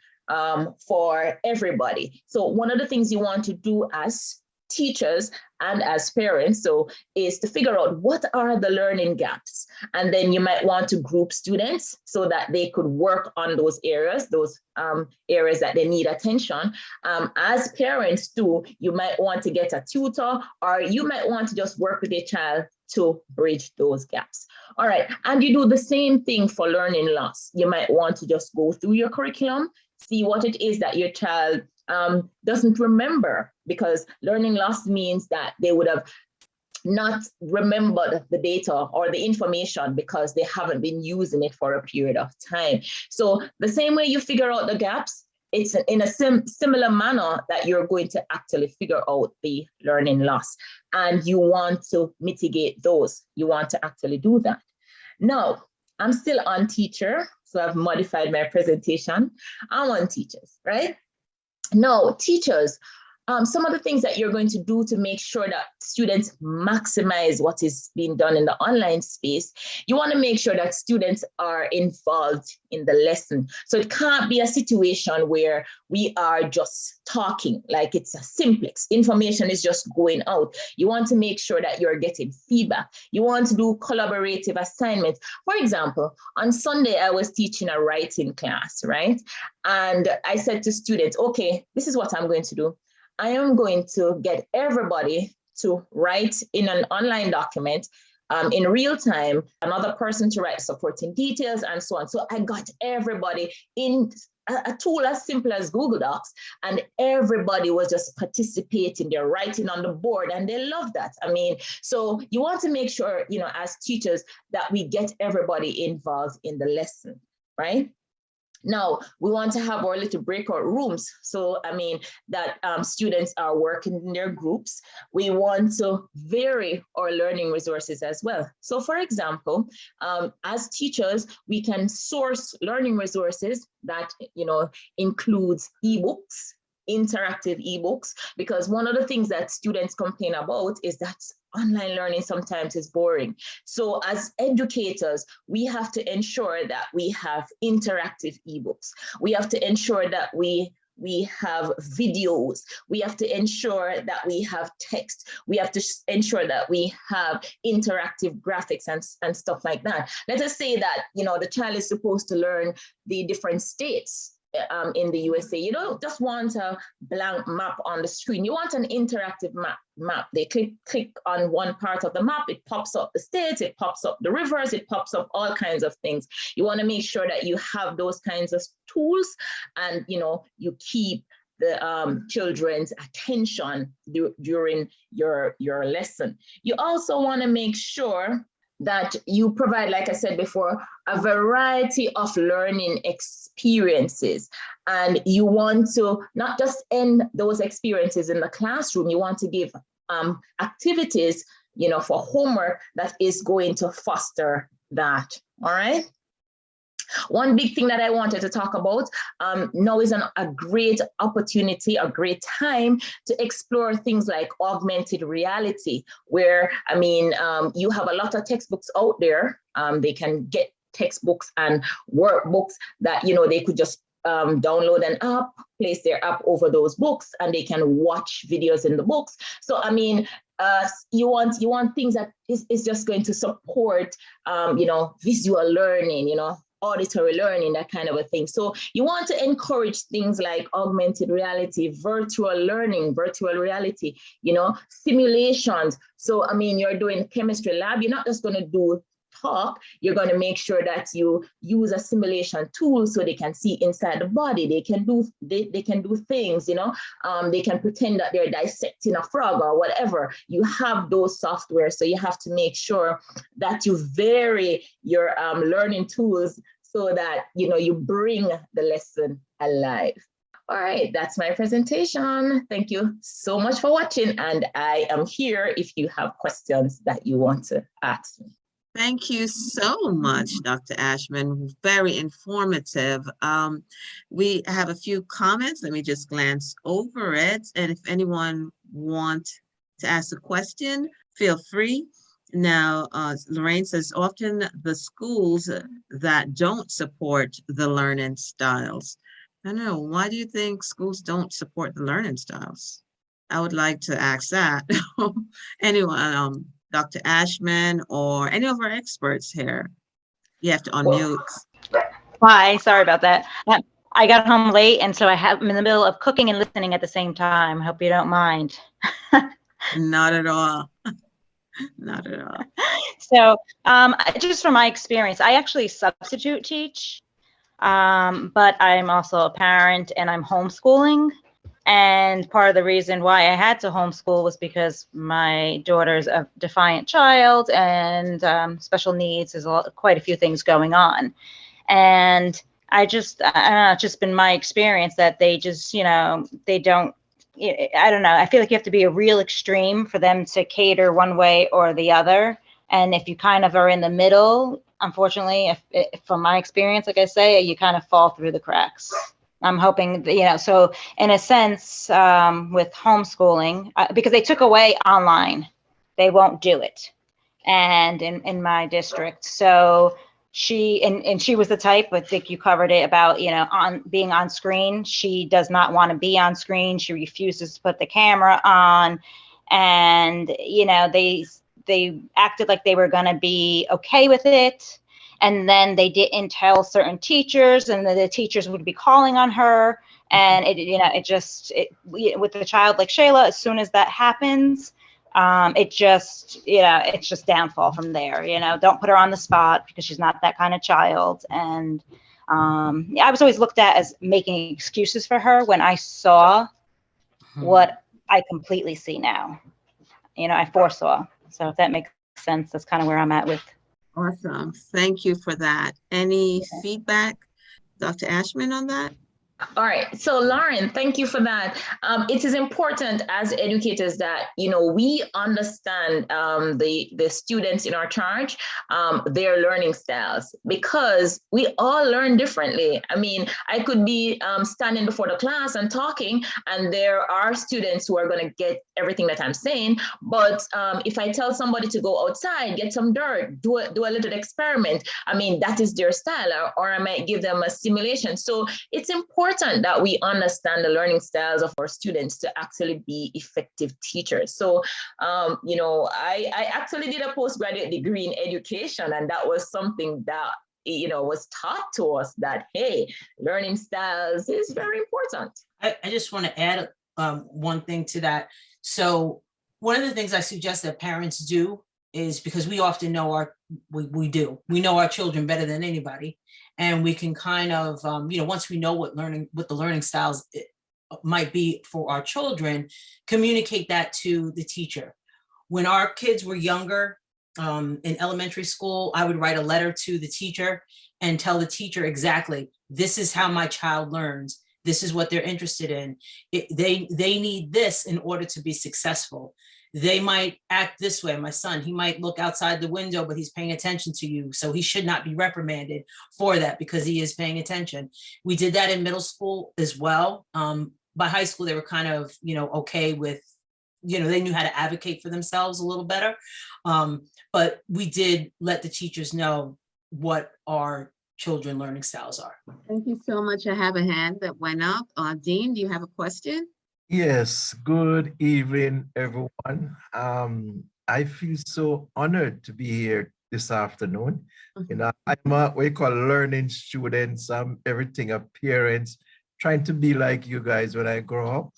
for everybody. So one of the things you want to do as teachers and as parents is to figure out what are the learning gaps, and then you might want to group students so that they could work on those areas that they need attention. As parents too, you might want to get a tutor, or you might want to just work with a child to bridge those gaps. All right, and you do the same thing for learning loss. You might want to just go through your curriculum, see what it is that your child doesn't remember, because learning loss means that they would have not remembered the data or the information because they haven't been using it for a period of time. So the same way you figure out the gaps, it's in a similar manner that you're going to actually figure out the learning loss, and you want to mitigate those. You want to actually do that. Now, I'm still on teacher, so I've modified my presentation. I'm on teachers, right? Now, teachers, some of the things that you're going to do to make sure that students maximize what is being done in the online space, you want to make sure that students are involved in the lesson. So it can't be a situation where we are just talking, like it's a simplex. Information is just going out. You want to make sure that you're getting feedback. You want to do collaborative assignments. For example, on Sunday, I was teaching a writing class, right? And I said to students, okay, this is what I'm going to do. I am going to get everybody to write in an online document in real time, another person to write supporting details and so on. So I got everybody in a tool as simple as Google Docs, and everybody was just participating. They're writing on the board and they love that. I mean, so you want to make sure, as teachers, that we get everybody involved in the lesson, right? Now, we want to have our little breakout rooms. So, I mean, that students are working in their groups. We want to vary our learning resources as well. So, for example, as teachers, we can source learning resources that, includes ebooks, interactive ebooks, because one of the things that students complain about is that online learning sometimes is boring. So as educators, we have to ensure that we have interactive ebooks. We have to ensure that we have videos. We have to ensure that we have text. We have to ensure that we have interactive graphics and stuff like that. Let us say that, the child is supposed to learn the different states in the USA. You don't just want a blank map on the screen. You want an interactive map. They click on one part of the map, it pops up the states, it pops up the rivers, it pops up all kinds of things. You want to make sure that you have those kinds of tools, and you keep the children's attention during your lesson. You also want to make sure that you provide, like I said before, a variety of learning experiences. And you want to not just end those experiences in the classroom, you want to give activities, for homework that is going to foster that, all right? One big thing that I wanted to talk about now is a great opportunity, a great time to explore things like augmented reality, where, you have a lot of textbooks out there. They can get textbooks and workbooks that, they could just download an app, place their app over those books, and they can watch videos in the books. So, you want things that is just going to support, visual learning, auditory learning, that kind of a thing. So you want to encourage things like augmented reality, virtual learning, virtual reality, simulations. So, you're doing chemistry lab, you're not just going to do talk, you're going to make sure that you use a simulation tool so they can see inside the body. They can do things, they can pretend that they're dissecting a frog or whatever. You have those software, so you have to make sure that you vary your learning tools so that you bring the lesson alive. All right, that's my presentation. Thank you so much for watching, and I am here if you have questions that you want to ask me. Thank you so much, Dr. Ashman. Very informative. We have a few comments. Let me just glance over it. And if anyone wants to ask a question, feel free. Now, Lorraine says, often the schools that don't support the learning styles. I don't know, why do you think schools don't support the learning styles? I would like to ask that. Anyone, Dr. Ashman or any of our experts here? You have to unmute. Hi, sorry about that. I got home late, and so I'm in the middle of cooking and listening at the same time. Hope you don't mind. Not at all. Not at all. So just from my experience, I actually substitute teach, but I'm also a parent and I'm homeschooling. And part of the reason why I had to homeschool was because my daughter's a defiant child and special needs. There's quite a few things going on. And I don't know, it's just been my experience that they just, they don't, I don't know. I feel like you have to be a real extreme for them to cater one way or the other. And if you kind of are in the middle, unfortunately, from my experience, like I say, you kind of fall through the cracks. I'm hoping, so in a sense, with homeschooling, because they took away online, they won't do it. And in my district, so she was the type, I think you covered it about, on being on screen. She does not want to be on screen. She refuses to put the camera on. And, they acted like they were going to be okay with it. And then they didn't tell certain teachers, and the teachers would be calling on her. And with a child like Shayla, as soon as that happens, it's just downfall from there. Don't put her on the spot because she's not that kind of child. And I was always looked at as making excuses for her when I saw what I completely see now. I foresaw. So if that makes sense, that's kind of where I'm at with. Awesome. Thank you for that. Any feedback Dr. Ashman on that? All right. So Lauren, thank you for that. It is important as educators that, we understand the students in our charge, their learning styles, because we all learn differently. I mean, I could be standing before the class and talking, and there are students who are going to get everything that I'm saying. But if I tell somebody to go outside, get some dirt, do a little experiment, I mean, that is their style, or I might give them a simulation. So it's important that we understand the learning styles of our students to actually be effective teachers. So, I actually did a postgraduate degree in education, and that was something that, was taught to us that, hey, learning styles is very important. I just want to add one thing to that. So one of the things I suggest that parents do is, because we often know we know our children better than anybody. And we can kind of, once we know what the learning styles might be for our children, communicate that to the teacher. When our kids were younger, in elementary school, I would write a letter to the teacher and tell the teacher exactly, this is how my child learns. This is what they're interested in. They need this in order to be successful. They might act this way. My son, he might look outside the window, but he's paying attention to you. So he should not be reprimanded for that because he is paying attention. We did that in middle school as well. By high school, they were kind of, okay with, they knew how to advocate for themselves a little better. But we did let the teachers know what our children learning styles are. Thank you so much. I have a hand that went up. Dean, do you have a question? Yes, good evening, everyone. I feel so honored to be here this afternoon. I'm what we call learning students, everything appearance, trying to be like you guys when I grow up.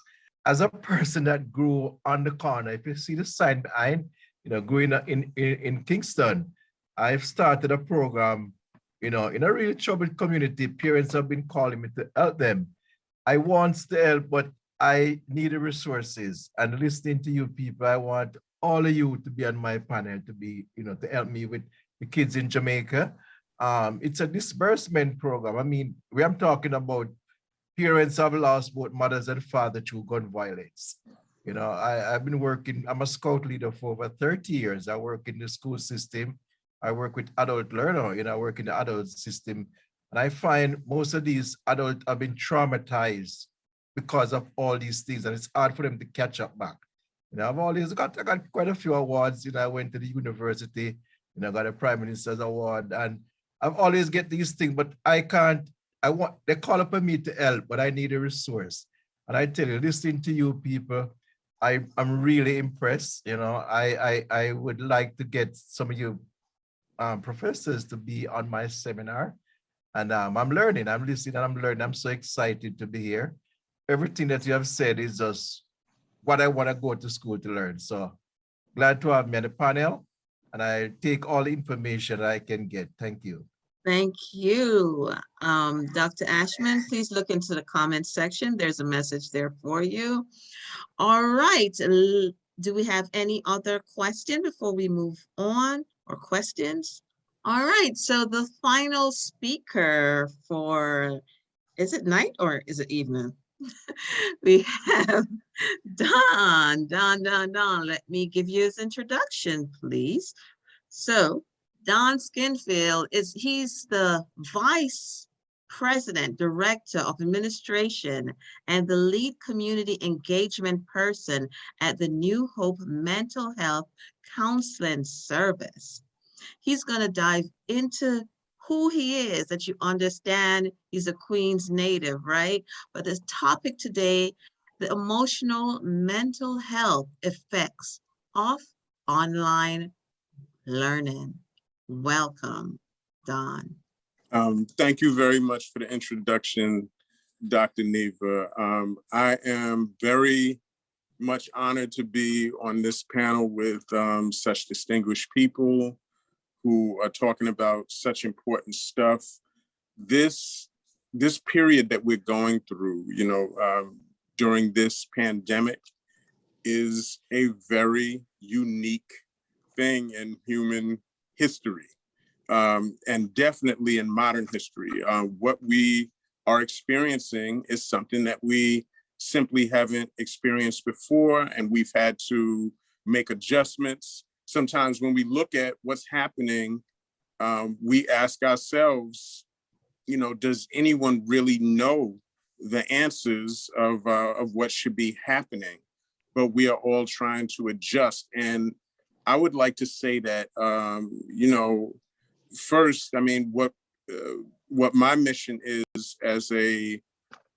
As a person that grew on the corner, if you see the sign behind, growing up in Kingston, I've started a program, in a really troubled community. Parents have been calling me to help them. I want to help, but I need the resources. And listening to you people, I want all of you to be on my panel, to be, to help me with the kids in Jamaica. It's a disbursement program. I mean, I'm talking about parents have lost both mothers and fathers through gun violence. I've been working, I'm a scout leader for over 30 years. I work in the school system. I work with adult learners, I work in the adult system. And I find most of these adults have been traumatized because of all these things, and it's hard for them to catch up back. I've always I got quite a few awards. I went to the university, got a Prime Minister's Award, and I've always get these things, but they call upon me to help, but I need a resource. And I tell you, listening to you people, I'm really impressed. I would like to get some of you professors to be on my seminar. And I'm learning, I'm listening, and I'm learning. I'm so excited to be here. Everything that you have said is just what I want to go to school to learn. So glad to have me on the panel, and I take all the information I can get. Thank you. Thank you. Dr. Ashman, please look into the comments section. There's a message there for you. All right. Do we have any other question before we move on, or questions? All right. So the final speaker for, is it night or is it evening? We have Don. Let me give you his introduction, please. So Don Skinfield he's the Vice President, Director of Administration, and the lead community engagement person at the New Hope Mental Health Counseling Service. He's going to dive into who he is, that you understand he's a Queens native, right? But this topic today, the emotional mental health effects of online learning. Welcome, Don. Thank you very much for the introduction, Dr. Neva. I am very much honored to be on this panel with such distinguished people who are talking about such important stuff. This period that we're going through, during this pandemic is a very unique thing in human history. and definitely in modern history. What we are experiencing is something that we simply haven't experienced before, and we've had to make adjustments. Sometimes when we look at what's happening, we ask ourselves, does anyone really know the answers of what should be happening? But we are all trying to adjust. And I would like to say that, first, I mean, what my mission is as a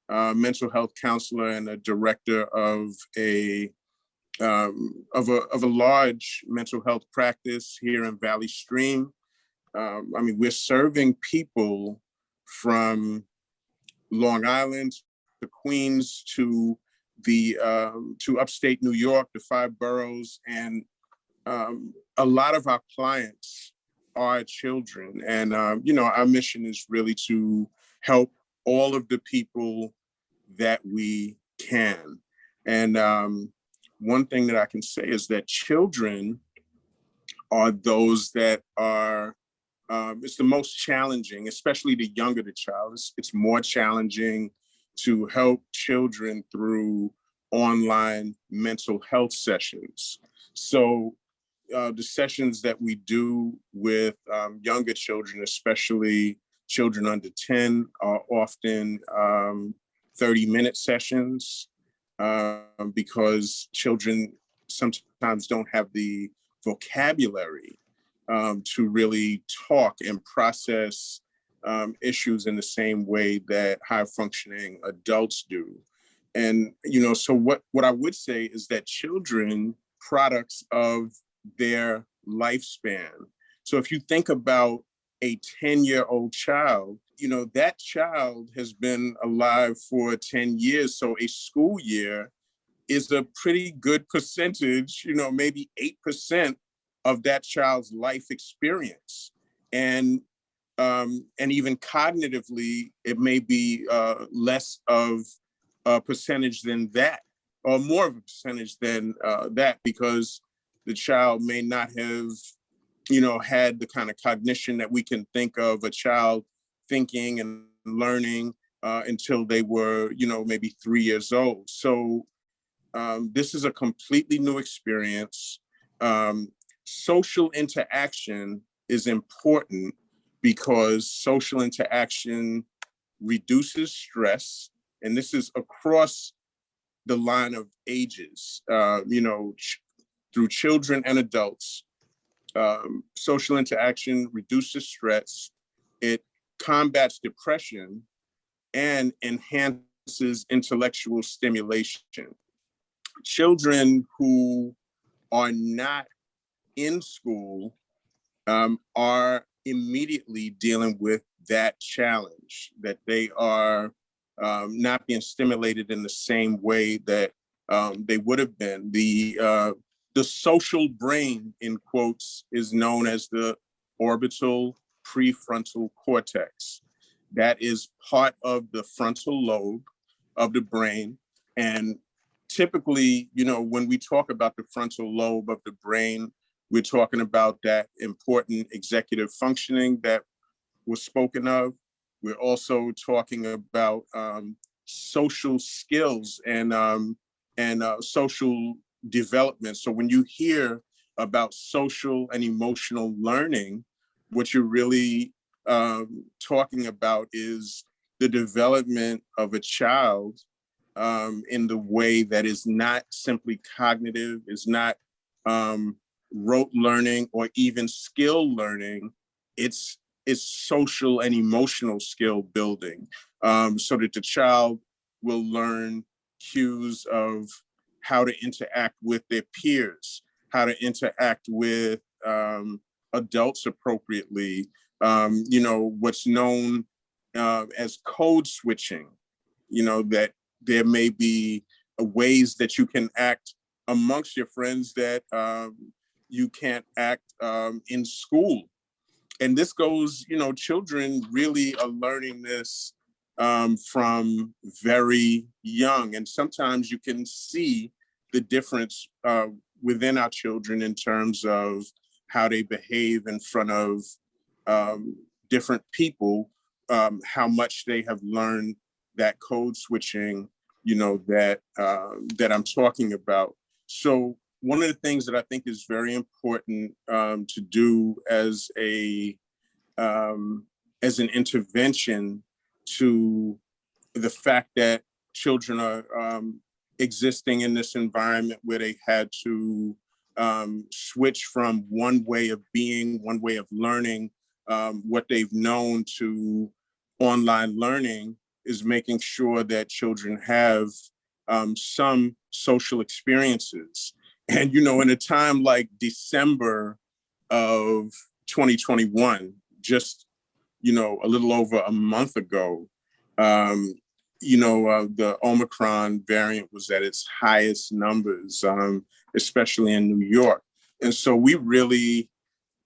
mental health counselor and a director of a large mental health practice here in Valley Stream. I mean, we're serving people from Long Island to Queens to to upstate New York, the 5 boroughs, and a lot of our clients are children. And our mission is really to help all of the people that we can. And one thing that I can say is that children are those that are, it's the most challenging, especially the younger the child. It's more challenging to help children through online mental health sessions. So the sessions that we do with younger children, especially children under 10, are often 30-minute sessions because children sometimes don't have the vocabulary to really talk and process issues in the same way that high-functioning adults do. And, so what I would say is that children, products of their lifespan. So if you think about a 10-year-old child, that child has been alive for 10 years. So a school year is a pretty good percentage, maybe 8% of that child's life experience. And even cognitively, it may be less of a percentage than that, or more of a percentage than that, because the child may not have, had the kind of cognition that we can think of a child thinking and learning until they were, maybe 3 years old. So this is a completely new experience. Social interaction is important because social interaction reduces stress, and this is across the line of ages, through children and adults. Social interaction reduces stress, it combats depression, and enhances intellectual stimulation. Children who are not in school are immediately dealing with that challenge, that they are not being stimulated in the same way that they would have been. The social brain, in quotes, is known as the orbital prefrontal cortex. That is part of the frontal lobe of the brain. And typically, when we talk about the frontal lobe of the brain, we're talking about that important executive functioning that was spoken of. We're also talking about social skills and social development. So when you hear about social and emotional learning, what you're really talking about is the development of a child in the way that is not simply cognitive, is not rote learning or even skill learning. It's social and emotional skill building, so that the child will learn cues of how to interact with their peers, how to interact with adults appropriately, what's known as code switching, that there may be ways that you can act amongst your friends that you can't act in school. And this goes, children really are learning this from very young. And sometimes you can see the difference within our children in terms of how they behave in front of different people how much they have learned that code switching, that I'm talking about. So one of the things that I think is very important to do as an intervention to the fact that children are existing in this environment where they had to switch from one way of being, one way of learning what they've known to online learning, is making sure that children have some social experiences. And, in a time like December of 2021, just, a little over a month ago, the Omicron variant was at its highest numbers, especially in New York. And so we really,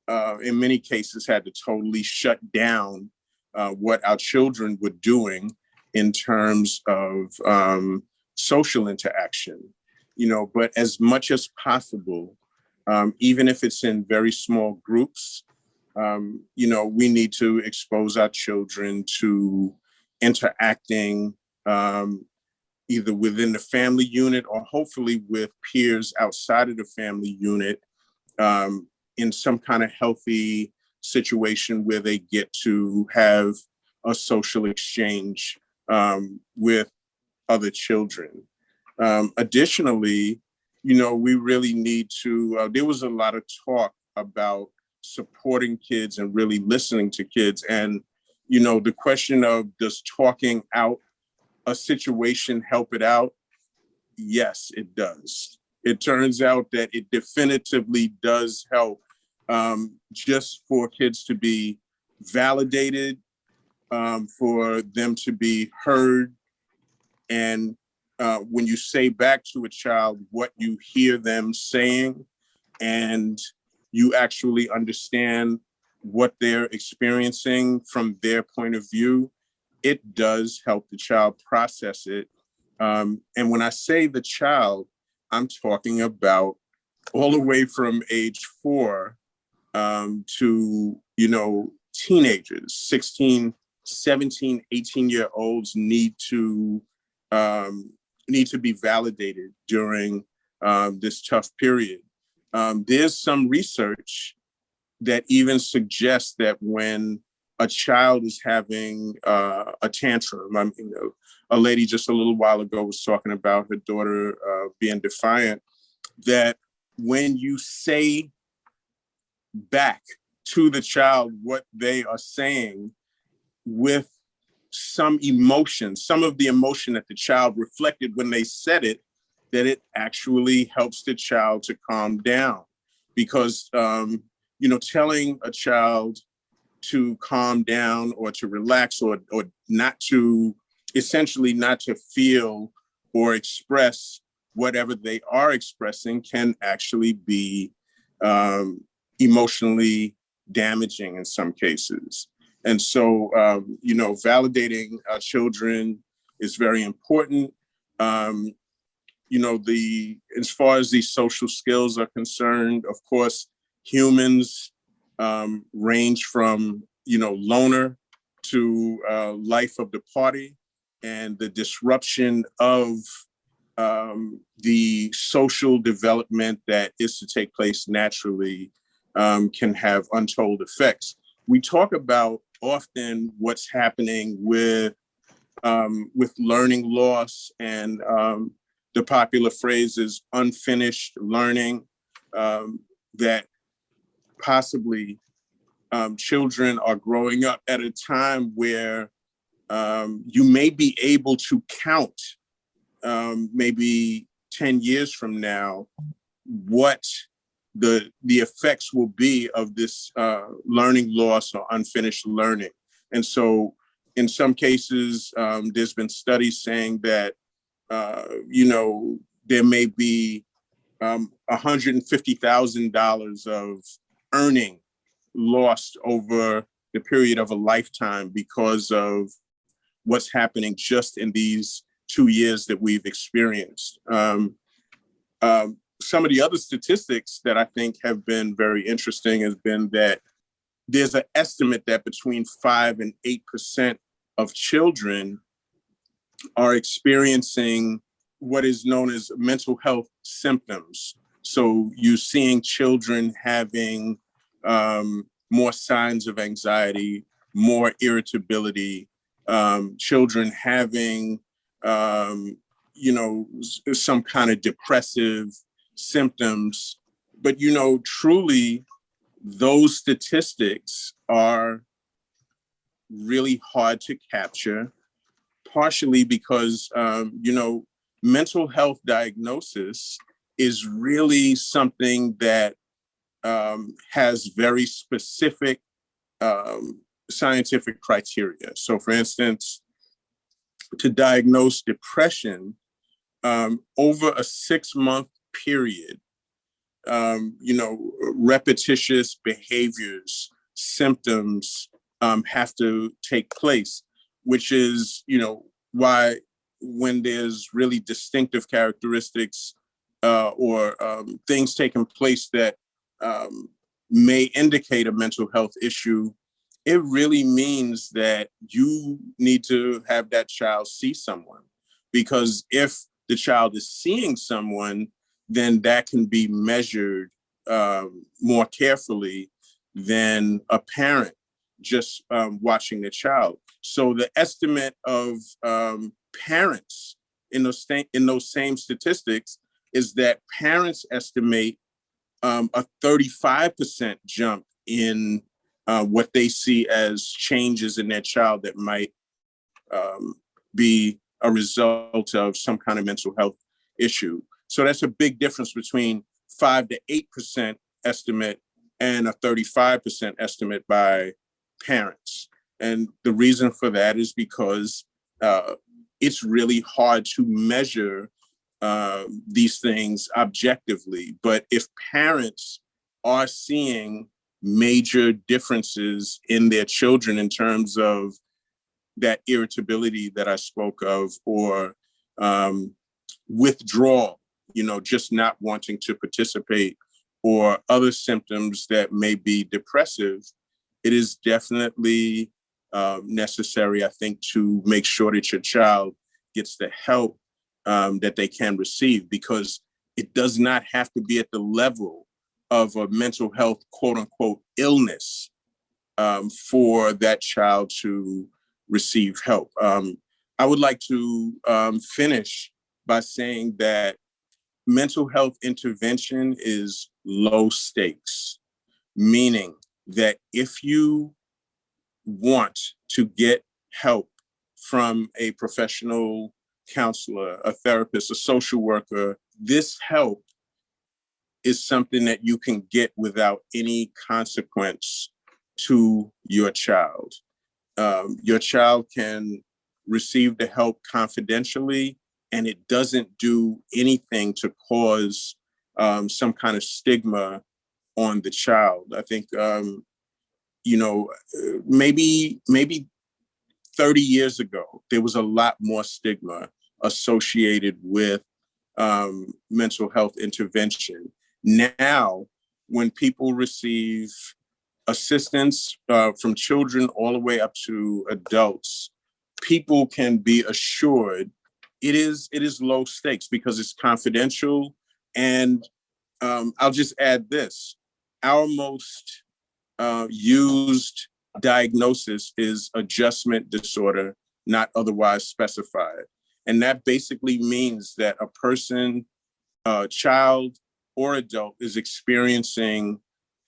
in many cases, had to totally shut down what our children were doing in terms of social interaction, but as much as possible, even if it's in very small groups, we need to expose our children to interacting either within the family unit or hopefully with peers outside of the family unit in some kind of healthy situation where they get to have a social exchange with other children. Additionally, we really need to, there was a lot of talk about supporting kids and really listening to kids. And, the question of, does talking out a situation help it out? Yes, it does. It turns out that it definitively does help, just for kids to be validated, for them to be heard. And when you say back to a child what you hear them saying, and you actually understand what they're experiencing from their point of view, it does help the child process it. And when I say the child, I'm talking about all the way from age 4 to, teenagers, 16, 17, 18-year-olds need to be validated during this tough period. There's some research that even suggests that when a child is having a tantrum, a lady just a little while ago was talking about her daughter being defiant, that when you say back to the child what they are saying with some emotion, some of the emotion that the child reflected when they said it, that it actually helps the child to calm down. Because, telling a child to calm down or to relax or not to, essentially not to feel or express whatever they are expressing can actually be emotionally damaging in some cases. And so, validating our children is very important. As far as these social skills are concerned, of course, humans range from, loner to life of the party, and the disruption of the social development that is to take place naturally can have untold effects. We talk about often what's happening with learning loss, and the popular phrase is unfinished learning, that possibly children are growing up at a time where you may be able to count maybe 10 years from now what the effects will be of this learning loss or unfinished learning. And so in some cases, there's been studies saying that, there may be $150,000 of earning lost over the period of a lifetime because of what's happening just in these 2 years that we've experienced. Some of the other statistics that I think have been very interesting has been that there's an estimate that between 5 and 8% of children are experiencing what is known as mental health symptoms. So you're seeing children having more signs of anxiety, more irritability, children having, some kind of depressive symptoms. But, truly, those statistics are really hard to capture, partially because, mental health diagnosis is really something that has very specific scientific criteria. So for instance, to diagnose depression, over a 6-month period, repetitious behaviors, symptoms have to take place, which is, why when there's really distinctive characteristics or things taking place that may indicate a mental health issue, it really means that you need to have that child see someone. Because if the child is seeing someone, then that can be measured more carefully than a parent just watching the child. So the estimate of parents in those same statistics is that parents estimate a 35% jump in what they see as changes in their child that might be a result of some kind of mental health issue. So that's a big difference between 5 to 8% estimate and a 35% estimate by parents. And the reason for that is because it's really hard to measure these things objectively. But if parents are seeing major differences in their children in terms of that irritability that I spoke of, or withdrawal, just not wanting to participate, or other symptoms that may be depressive, it is definitely necessary, I think, to make sure that your child gets the help that they can receive, because it does not have to be at the level of a mental health, quote unquote, illness for that child to receive help. I would like to finish by saying that mental health intervention is low stakes, meaning that if you want to get help from a professional counselor, a therapist, a social worker, this help is something that you can get without any consequence to your child. Your child can receive the help confidentially, and it doesn't do anything to cause some kind of stigma on the child. I think, maybe 30 years ago, there was a lot more stigma associated with mental health intervention. Now, when people receive assistance from children all the way up to adults, people can be assured it is low stakes because it's confidential. And I'll just add this: our most used diagnosis is adjustment disorder, not otherwise specified. And that basically means that a person, child or adult, is experiencing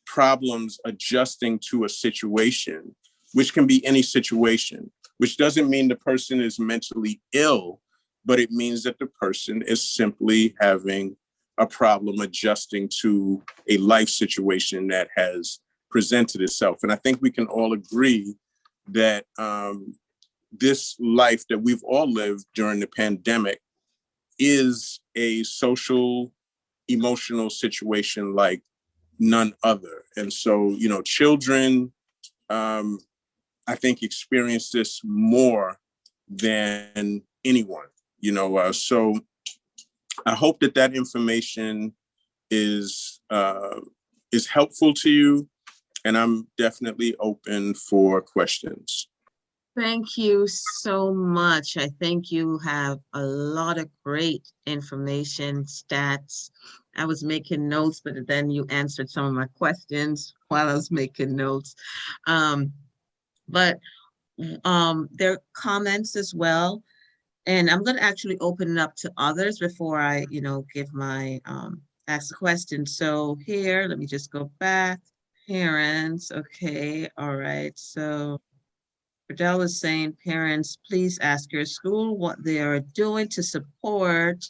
problems adjusting to a situation, which can be any situation, which doesn't mean the person is mentally ill, but it means that the person is simply having a problem adjusting to a life situation that has presented itself. And I think we can all agree that this life that we've all lived during the pandemic is a social, emotional situation like none other. And so, children, I think, experience this more than anyone, so I hope that information is helpful to you. and I'm definitely open for questions. Thank you so much. I think you have a lot of great information, stats. I was making notes, but then you answered some of my questions while I was making notes. But there are comments as well. And I'm going to actually open it up to others before I, give my ask the question. So here, let me just go back. Parents, okay, all right. So Fidel is saying, parents, please ask your school what they are doing to support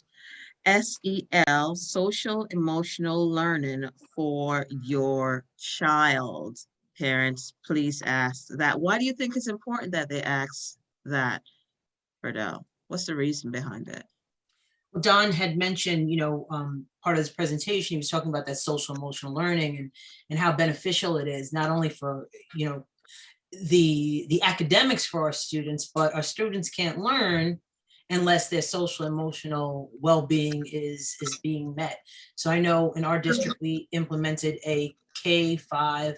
SEL, social emotional learning for your child. Parents, please ask that. Why do you think it's important that they ask that, Fidel? What's the reason behind it? Don had mentioned, part of this presentation, he was talking about that social emotional learning and how beneficial it is, not only for, the academics for our students, but our students can't learn unless their social emotional well-being is being met. So I know in our district, we implemented a K-5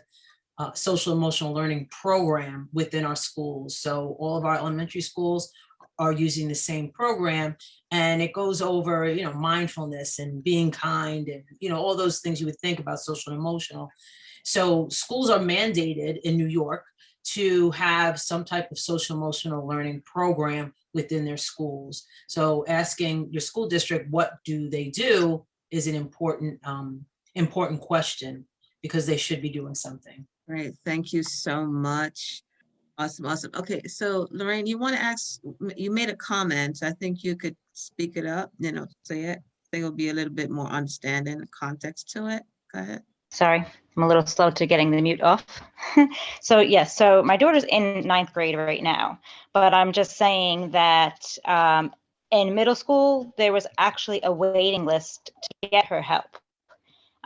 social emotional learning program within our schools. So all of our elementary schools are using the same program, and it goes over, mindfulness and being kind and, all those things you would think about social and emotional. So schools are mandated in New York to have some type of social emotional learning program within their schools. So asking your school district, what do they do, is an important question, because they should be doing something. Great, thank you so much. Awesome, awesome. Okay, so Lorraine, you want to ask, you made a comment. I think you could speak it up, say it. I think it'll be a little bit more understanding and context to it. Go ahead. Sorry, I'm a little slow to getting the mute off. So yes, so my daughter's in 9th grade right now, but I'm just saying that in middle school, there was actually a waiting list to get her help.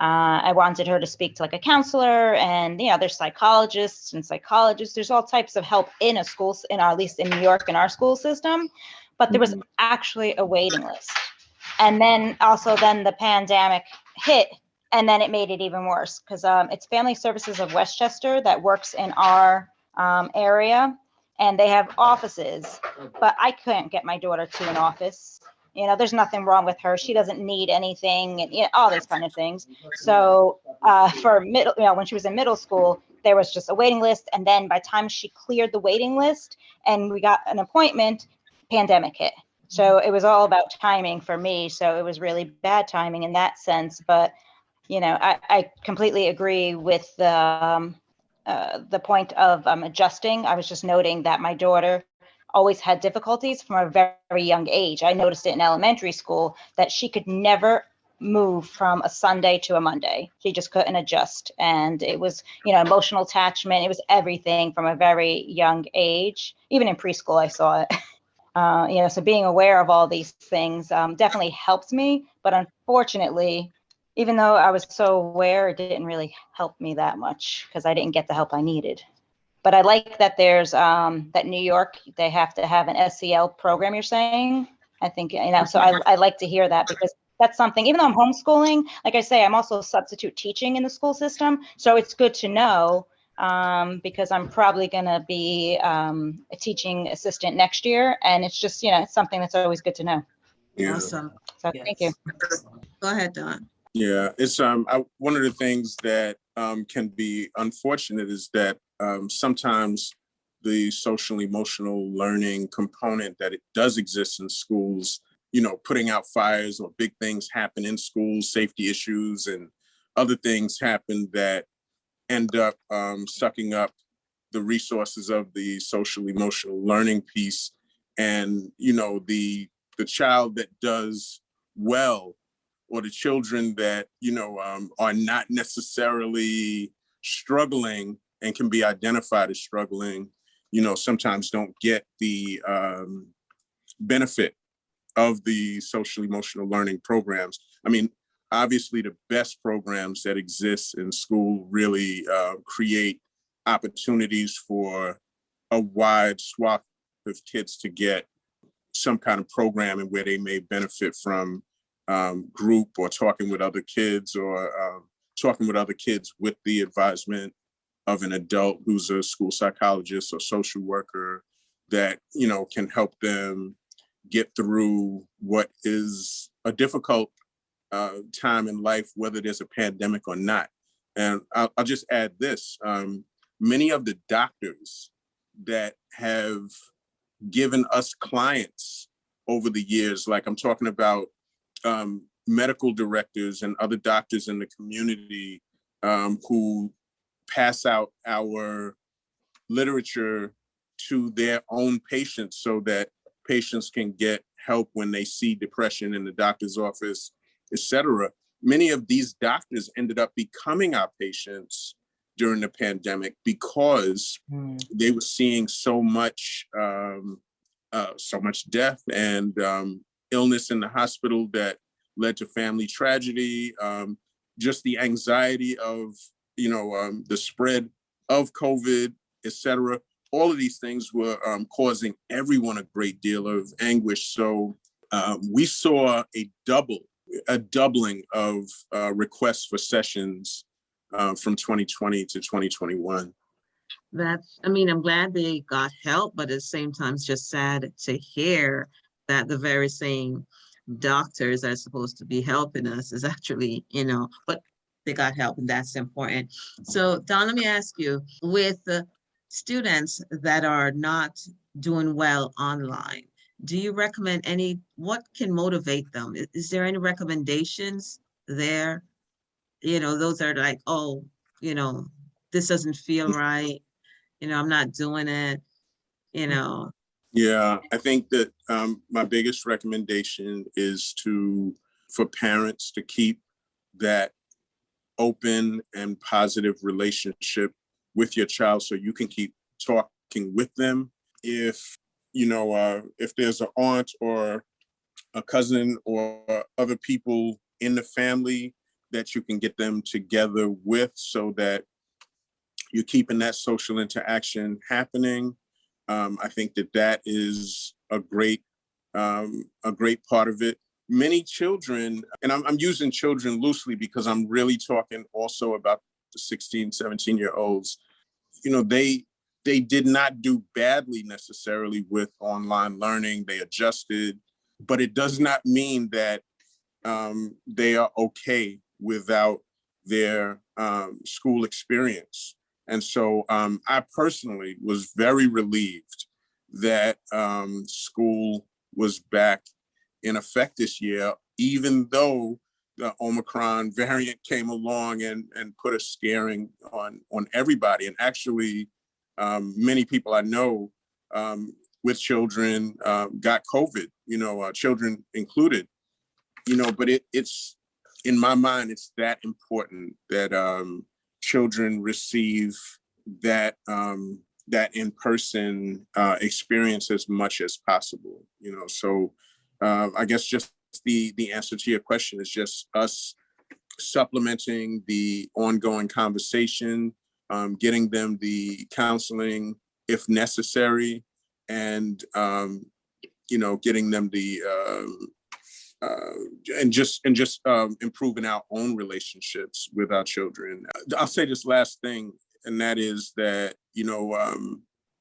I wanted her to speak to like a counselor, and there's psychologists and psychologists. There's all types of help in a school, at least in New York in our school system, but there was actually a waiting list. And then the pandemic hit, and then it made it even worse, because it's Family Services of Westchester that works in our area, and they have offices, but I couldn't get my daughter to an office. There's nothing wrong with her. She doesn't need anything, and all those kind of things. So for middle, when she was in middle school, there was just a waiting list. And then by the time she cleared the waiting list and we got an appointment, pandemic hit. So it was all about timing for me. So it was really bad timing in that sense. But, I completely agree with the point of adjusting. I was just noting that my daughter always had difficulties from a very, very young age. I noticed it in elementary school that she could never move from a Sunday to a Monday. She just couldn't adjust. And it was, emotional attachment. It was everything from a very young age. Even in preschool, I saw it. So being aware of all these things definitely helped me. But unfortunately, even though I was so aware, it didn't really help me that much, because I didn't get the help I needed. But I like that there's that New York, they have to have an SEL program, you're saying. I think, so I like to hear that, because that's something, even though I'm homeschooling, like I say, I'm also substitute teaching in the school system. So it's good to know, because I'm probably going to be a teaching assistant next year. And it's just, it's something that's always good to know. Yeah. Awesome. So Yes. Thank you. Go ahead, Don. Yeah, it's one of the things that can be unfortunate is that sometimes the social emotional learning component that it does exist in schools, putting out fires or big things happen in schools, safety issues and other things happen that end up sucking up the resources of the social emotional learning piece. And, the child that does well, or the children that, are not necessarily struggling and can be identified as struggling, sometimes don't get the benefit of the social emotional learning programs. I mean, obviously the best programs that exist in school really create opportunities for a wide swath of kids to get some kind of programming where they may benefit from group or talking with other kids, or talking with other kids with the advisement of an adult who's a school psychologist or social worker that, can help them get through what is a difficult time in life, whether there's a pandemic or not. And I'll just add this. Many of the doctors that have given us clients over the years, like I'm talking about medical directors and other doctors in the community who pass out our literature to their own patients so that patients can get help when they see depression in the doctor's office, etc. Many of these doctors ended up becoming our patients during the pandemic because they were seeing so much death and illness in the hospital that led to family tragedy, just the anxiety of, the spread of COVID, etc. All of these things were causing everyone a great deal of anguish. So we saw a doubling of requests for sessions from 2020 to 2021. I'm glad they got help, but at the same time, it's just sad to hear that the very same doctors that are supposed to be helping us is actually, but they got help, and that's important. So Don, let me ask you, with the students that are not doing well online, do you recommend what can motivate them? Is there any recommendations there? Those are like, oh, this doesn't feel right. I'm not doing it, Yeah, I think that my biggest recommendation is for parents to keep that open and positive relationship with your child so you can keep talking with them. If there's an aunt or a cousin or other people in the family that you can get them together with so that you're keeping that social interaction happening. I think that is a great part of it. Many children, and I'm using children loosely because I'm really talking also about the 16, 17-year-olds, they did not do badly necessarily with online learning. They adjusted, but it does not mean that they are okay without their school experience. And so I personally was very relieved that school was back in effect this year, even though the Omicron variant came along and put a scaring on everybody. And actually, many people I know with children got COVID, children included, but it's, in my mind, it's that important that children receive that in-person experience as much as possible, so I guess just the answer to your question is just us supplementing the ongoing conversation, getting them the counseling if necessary, and getting them the and just improving our own relationships with our children. I'll say this last thing, and that is that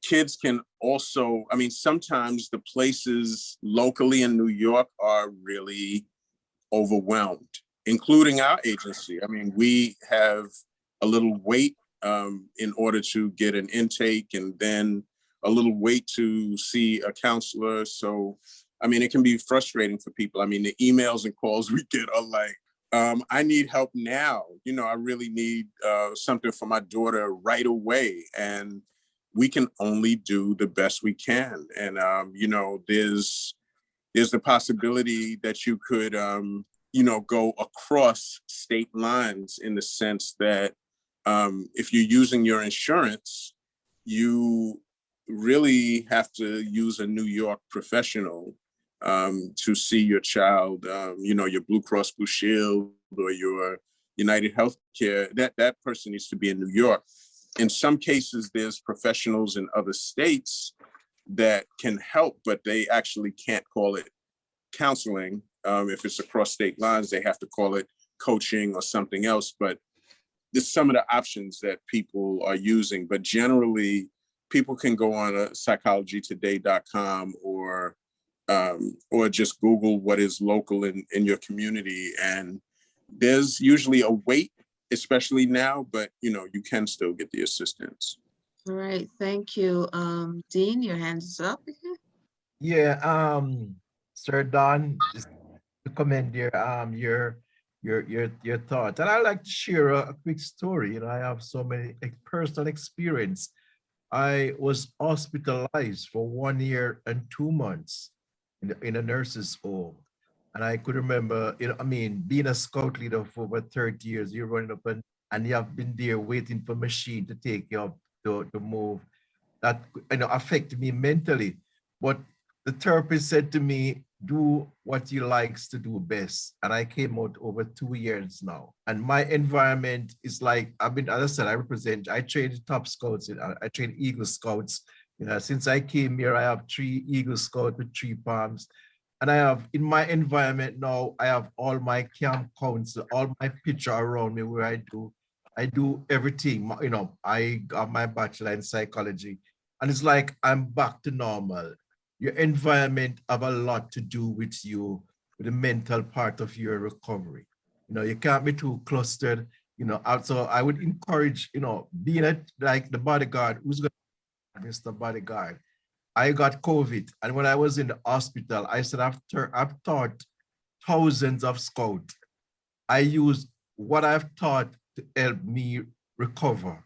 kids can also, sometimes the places locally in New York are really overwhelmed, including our agency. We have a little wait in order to get an intake, and then a little wait to see a counselor. So, it can be frustrating for people. The emails and calls we get are like, I need help now. I really need something for my daughter right away. And we can only do the best we can. And, there's the possibility that you could, go across state lines, in the sense that if you're using your insurance, you really have to use a New York professional to see your child, your Blue Cross Blue Shield or your United Healthcare. That person needs to be in New York. In some cases, there's professionals in other states that can help, but they actually can't call it counseling. If it's across state lines, they have to call it coaching or something else. But some of the options that people are using, but generally people can go on psychologytoday.com or just Google what is local in your community. And there's usually a wait, especially now, but you can still get the assistance. All right, thank you. Dean, your hand is up. Yeah, Sir Don, just to commend your thoughts. And I'd like to share a quick story. I have so many personal experience. I was hospitalized for 1 year and 2 months in a nurse's home. And I could remember, being a scout leader for over 30 years, you're running up and you have been there waiting for a machine to take you up to move. That affected me mentally. But the therapist said to me, do what you likes to do best. And I came out over 2 years now. And my environment is like, as I said, I train top scouts. I train Eagle Scouts. Since I came here, I have 3 Eagle Scouts with 3 palms. And I have, in my environment now, I have all my camp counts, all my picture around me where I do everything. I got my bachelor in psychology. And it's like, I'm back to normal. Your environment have a lot to do with you, with the mental part of your recovery. You can't be too clustered. Also I would encourage, being like the bodyguard, who's going to be Mr. Bodyguard. I got COVID, and when I was in the hospital, I said, I've taught thousands of scouts. I use what I've taught to help me recover.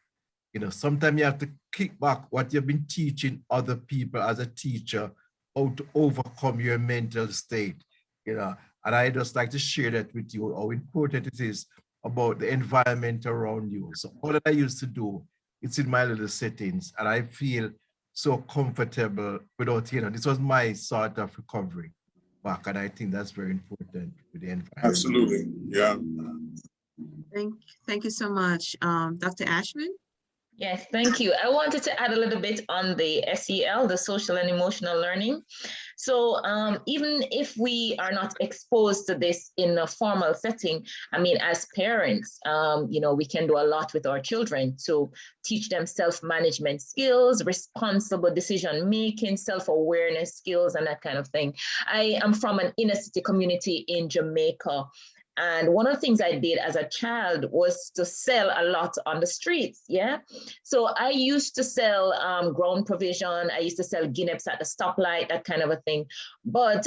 Sometimes you have to kick back what you've been teaching other people as a teacher, how to overcome your mental state. And I just like to share that with you, how important it is about the environment around you. So all that I used to do, it's in my little settings, and I feel so comfortable without, this was my sort of recovery back. And I think that's very important with the environment. Absolutely, yeah. Thank you so much. Dr. Ashman? Yes, thank you. I wanted to add a little bit on the SEL, the social and emotional learning. So even if we are not exposed to this in a formal setting, as parents, we can do a lot with our children to teach them self-management skills, responsible decision-making, self-awareness skills, and that kind of thing. I am from an inner city community in Jamaica. And one of the things I did as a child was to sell a lot on the streets, yeah? So I used to sell ground provision. I used to sell guineas at the stoplight, that kind of a thing. But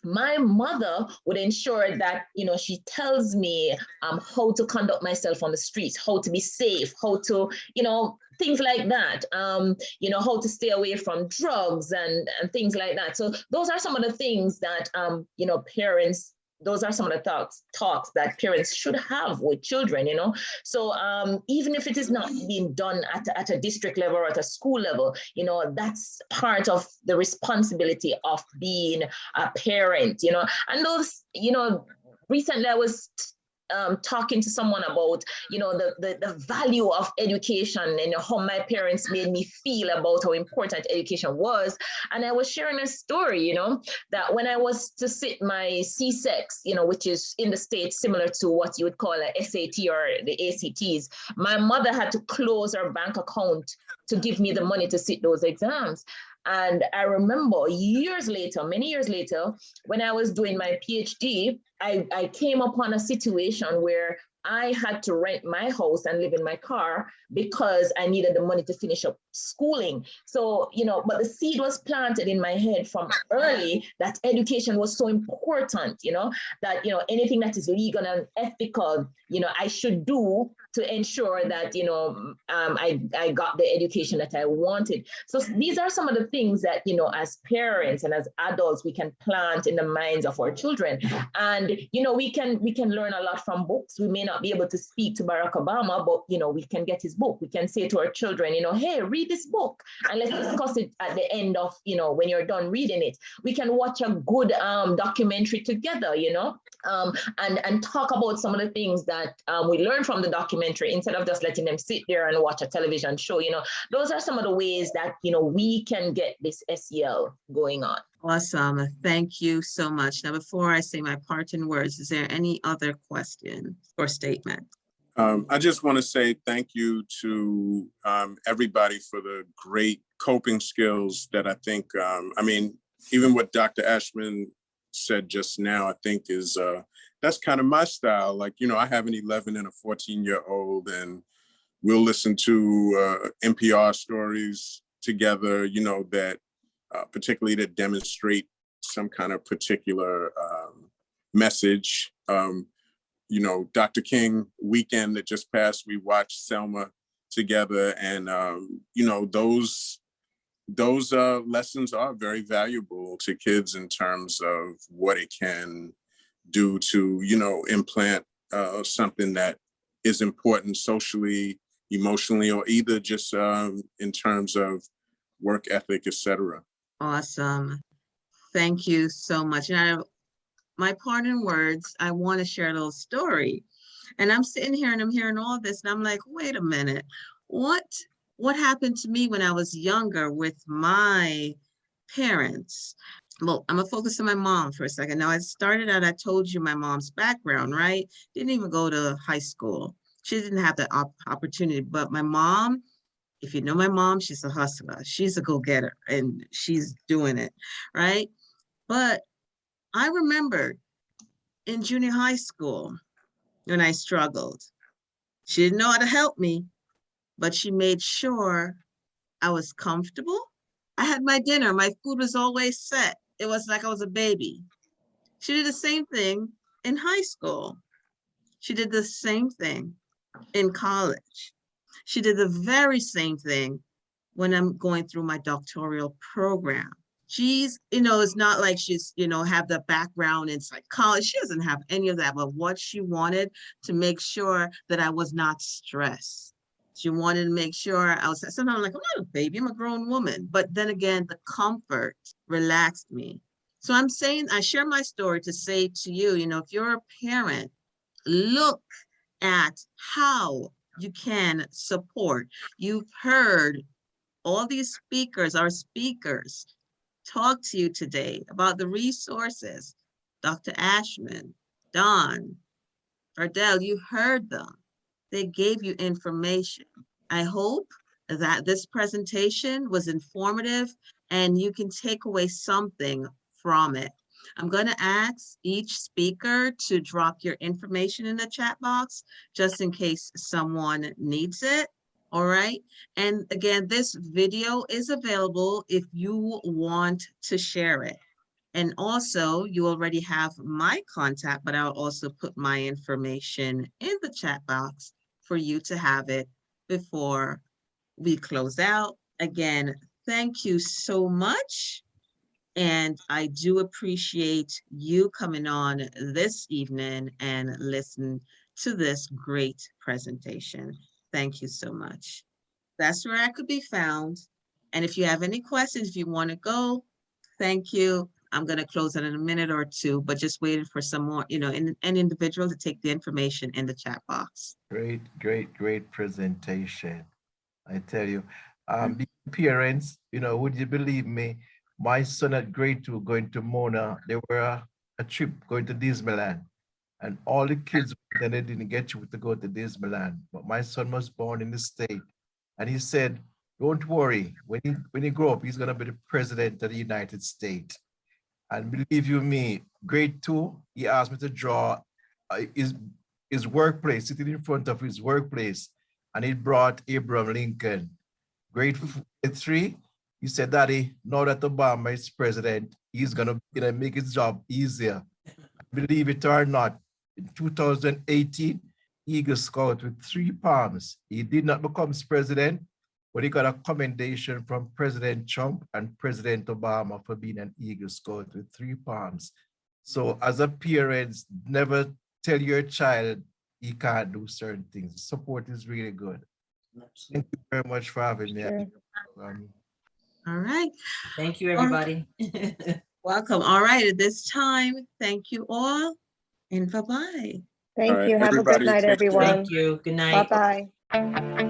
my mother would ensure that, she tells me how to conduct myself on the streets, how to be safe, how to, things like that, how to stay away from drugs and things like that. So those are some of the things that, parents, those are some of the talks that parents should have with children, So even if it is not being done at a district level or at a school level, that's part of the responsibility of being a parent, And those, recently I was talking to someone about, the value of education and how my parents made me feel about how important education was. And I was sharing a story, that when I was to sit my CSEX, which is in the States similar to what you would call a SAT or the ACTs, my mother had to close her bank account to give me the money to sit those exams. And I remember many years later, when I was doing my PhD, I came upon a situation where I had to rent my house and live in my car because I needed the money to finish up schooling. So, but the seed was planted in my head from early that education was so important, that, anything that is legal and ethical, I should do to ensure that, I got the education that I wanted. So these are some of the things that, as parents and as adults, we can plant in the minds of our children. And, we can learn a lot from books. We may not be able to speak to Barack Obama, but, we can get his book. We can say to our children, hey, read this book and let's discuss it at the end of, when you're done reading it. We can watch a good documentary together, and talk about some of the things that we learn from the documentary instead of just letting them sit there and watch a television show. Those are some of the ways that, we can get this SEL going on. Awesome. Thank you so much. Now, before I say my parting words, is there any other question or statement? I just want to say thank you to everybody for the great coping skills that I think, I mean, even what Dr. Ashman said just now, I think is, that's kind of my style. Like, you know, I have an 11 and a 14-year-old, and we'll listen to NPR stories together, you know, that particularly that demonstrate some kind of particular message. You know, Dr. King weekend that just passed, we watched Selma together, and you know, those lessons are very valuable to kids in terms of what it can do to, you know, implant something that is important socially, emotionally, or either just in terms of work ethic, etc. Awesome. Thank you so much. And my parting words, I want to share a little story. And I'm sitting here and I'm hearing all this, and I'm like, wait a minute, what happened to me when I was younger with my parents? Well, I'm gonna focus on my mom for a second. Now, I started out, I told you my mom's background, right? Didn't even go to high school. She didn't have the opportunity, but my mom, if you know my mom, she's a hustler. She's a go-getter, and she's doing it, right? But I remember in junior high school when I struggled. She didn't know how to help me, but she made sure I was comfortable. I had my dinner. My food was always set. It was like I was a baby. She did the same thing in high school. She did the same thing in college. She did the very same thing when I'm going through my doctoral program. She's, you know, it's not like she's, you know, have the background in psychology. She doesn't have any of that, but what she wanted to make sure that I was not stressed. She wanted to make sure I was, sometimes I'm like, I'm not a baby, I'm a grown woman. But then again, the comfort relaxed me. So I'm saying, I share my story to say to you, you know, if you're a parent, look at how you can support. You've heard all these speakers, our speakers, talk to you today about the resources. Dr. Ashman, Don, Parental, you heard them. They gave you information. I hope that this presentation was informative and you can take away something from it. I'm going to ask each speaker to drop your information in the chat box, just in case someone needs it. All right. And again, this video is available if you want to share it. And also, you already have my contact, but I'll also put my information in the chat box for you to have it before we close out. Again, thank you so much. And I do appreciate you coming on this evening and listen to this great presentation. Thank you so much. That's where I could be found. And if you have any questions, if you want to go, thank you. I'm going to close it in a minute or two, but just waiting for some more, you know, an individual to take the information in the chat box. Great, great, great presentation. I tell you, the parents, you know, would you believe me? My son at grade 2 going to Mona, they were a trip going to Disneyland. And all the kids, then they didn't get you to go to Disneyland. But my son was born in the state. And he said, don't worry, when he grow up, he's going to be the president of the United States. And believe you me, grade 2, he asked me to draw his workplace, sitting in front of his workplace. And he brought Abraham Lincoln. Grade 3, he said, Daddy, now that Obama is president, he's going to make his job easier. Believe it or not, in 2018, Eagle Scout with 3 palms. He did not become president, but he got a commendation from President Trump and President Obama for being an Eagle Scout with 3 palms. So as a parent, never tell your child he can't do certain things. Support is really good. Thank you very much for having me. All right. Thank you, everybody. Welcome. All right. At this time, thank you all and bye-bye. Thank you. Have a good night, everyone. Thank you. Good night. Bye-bye.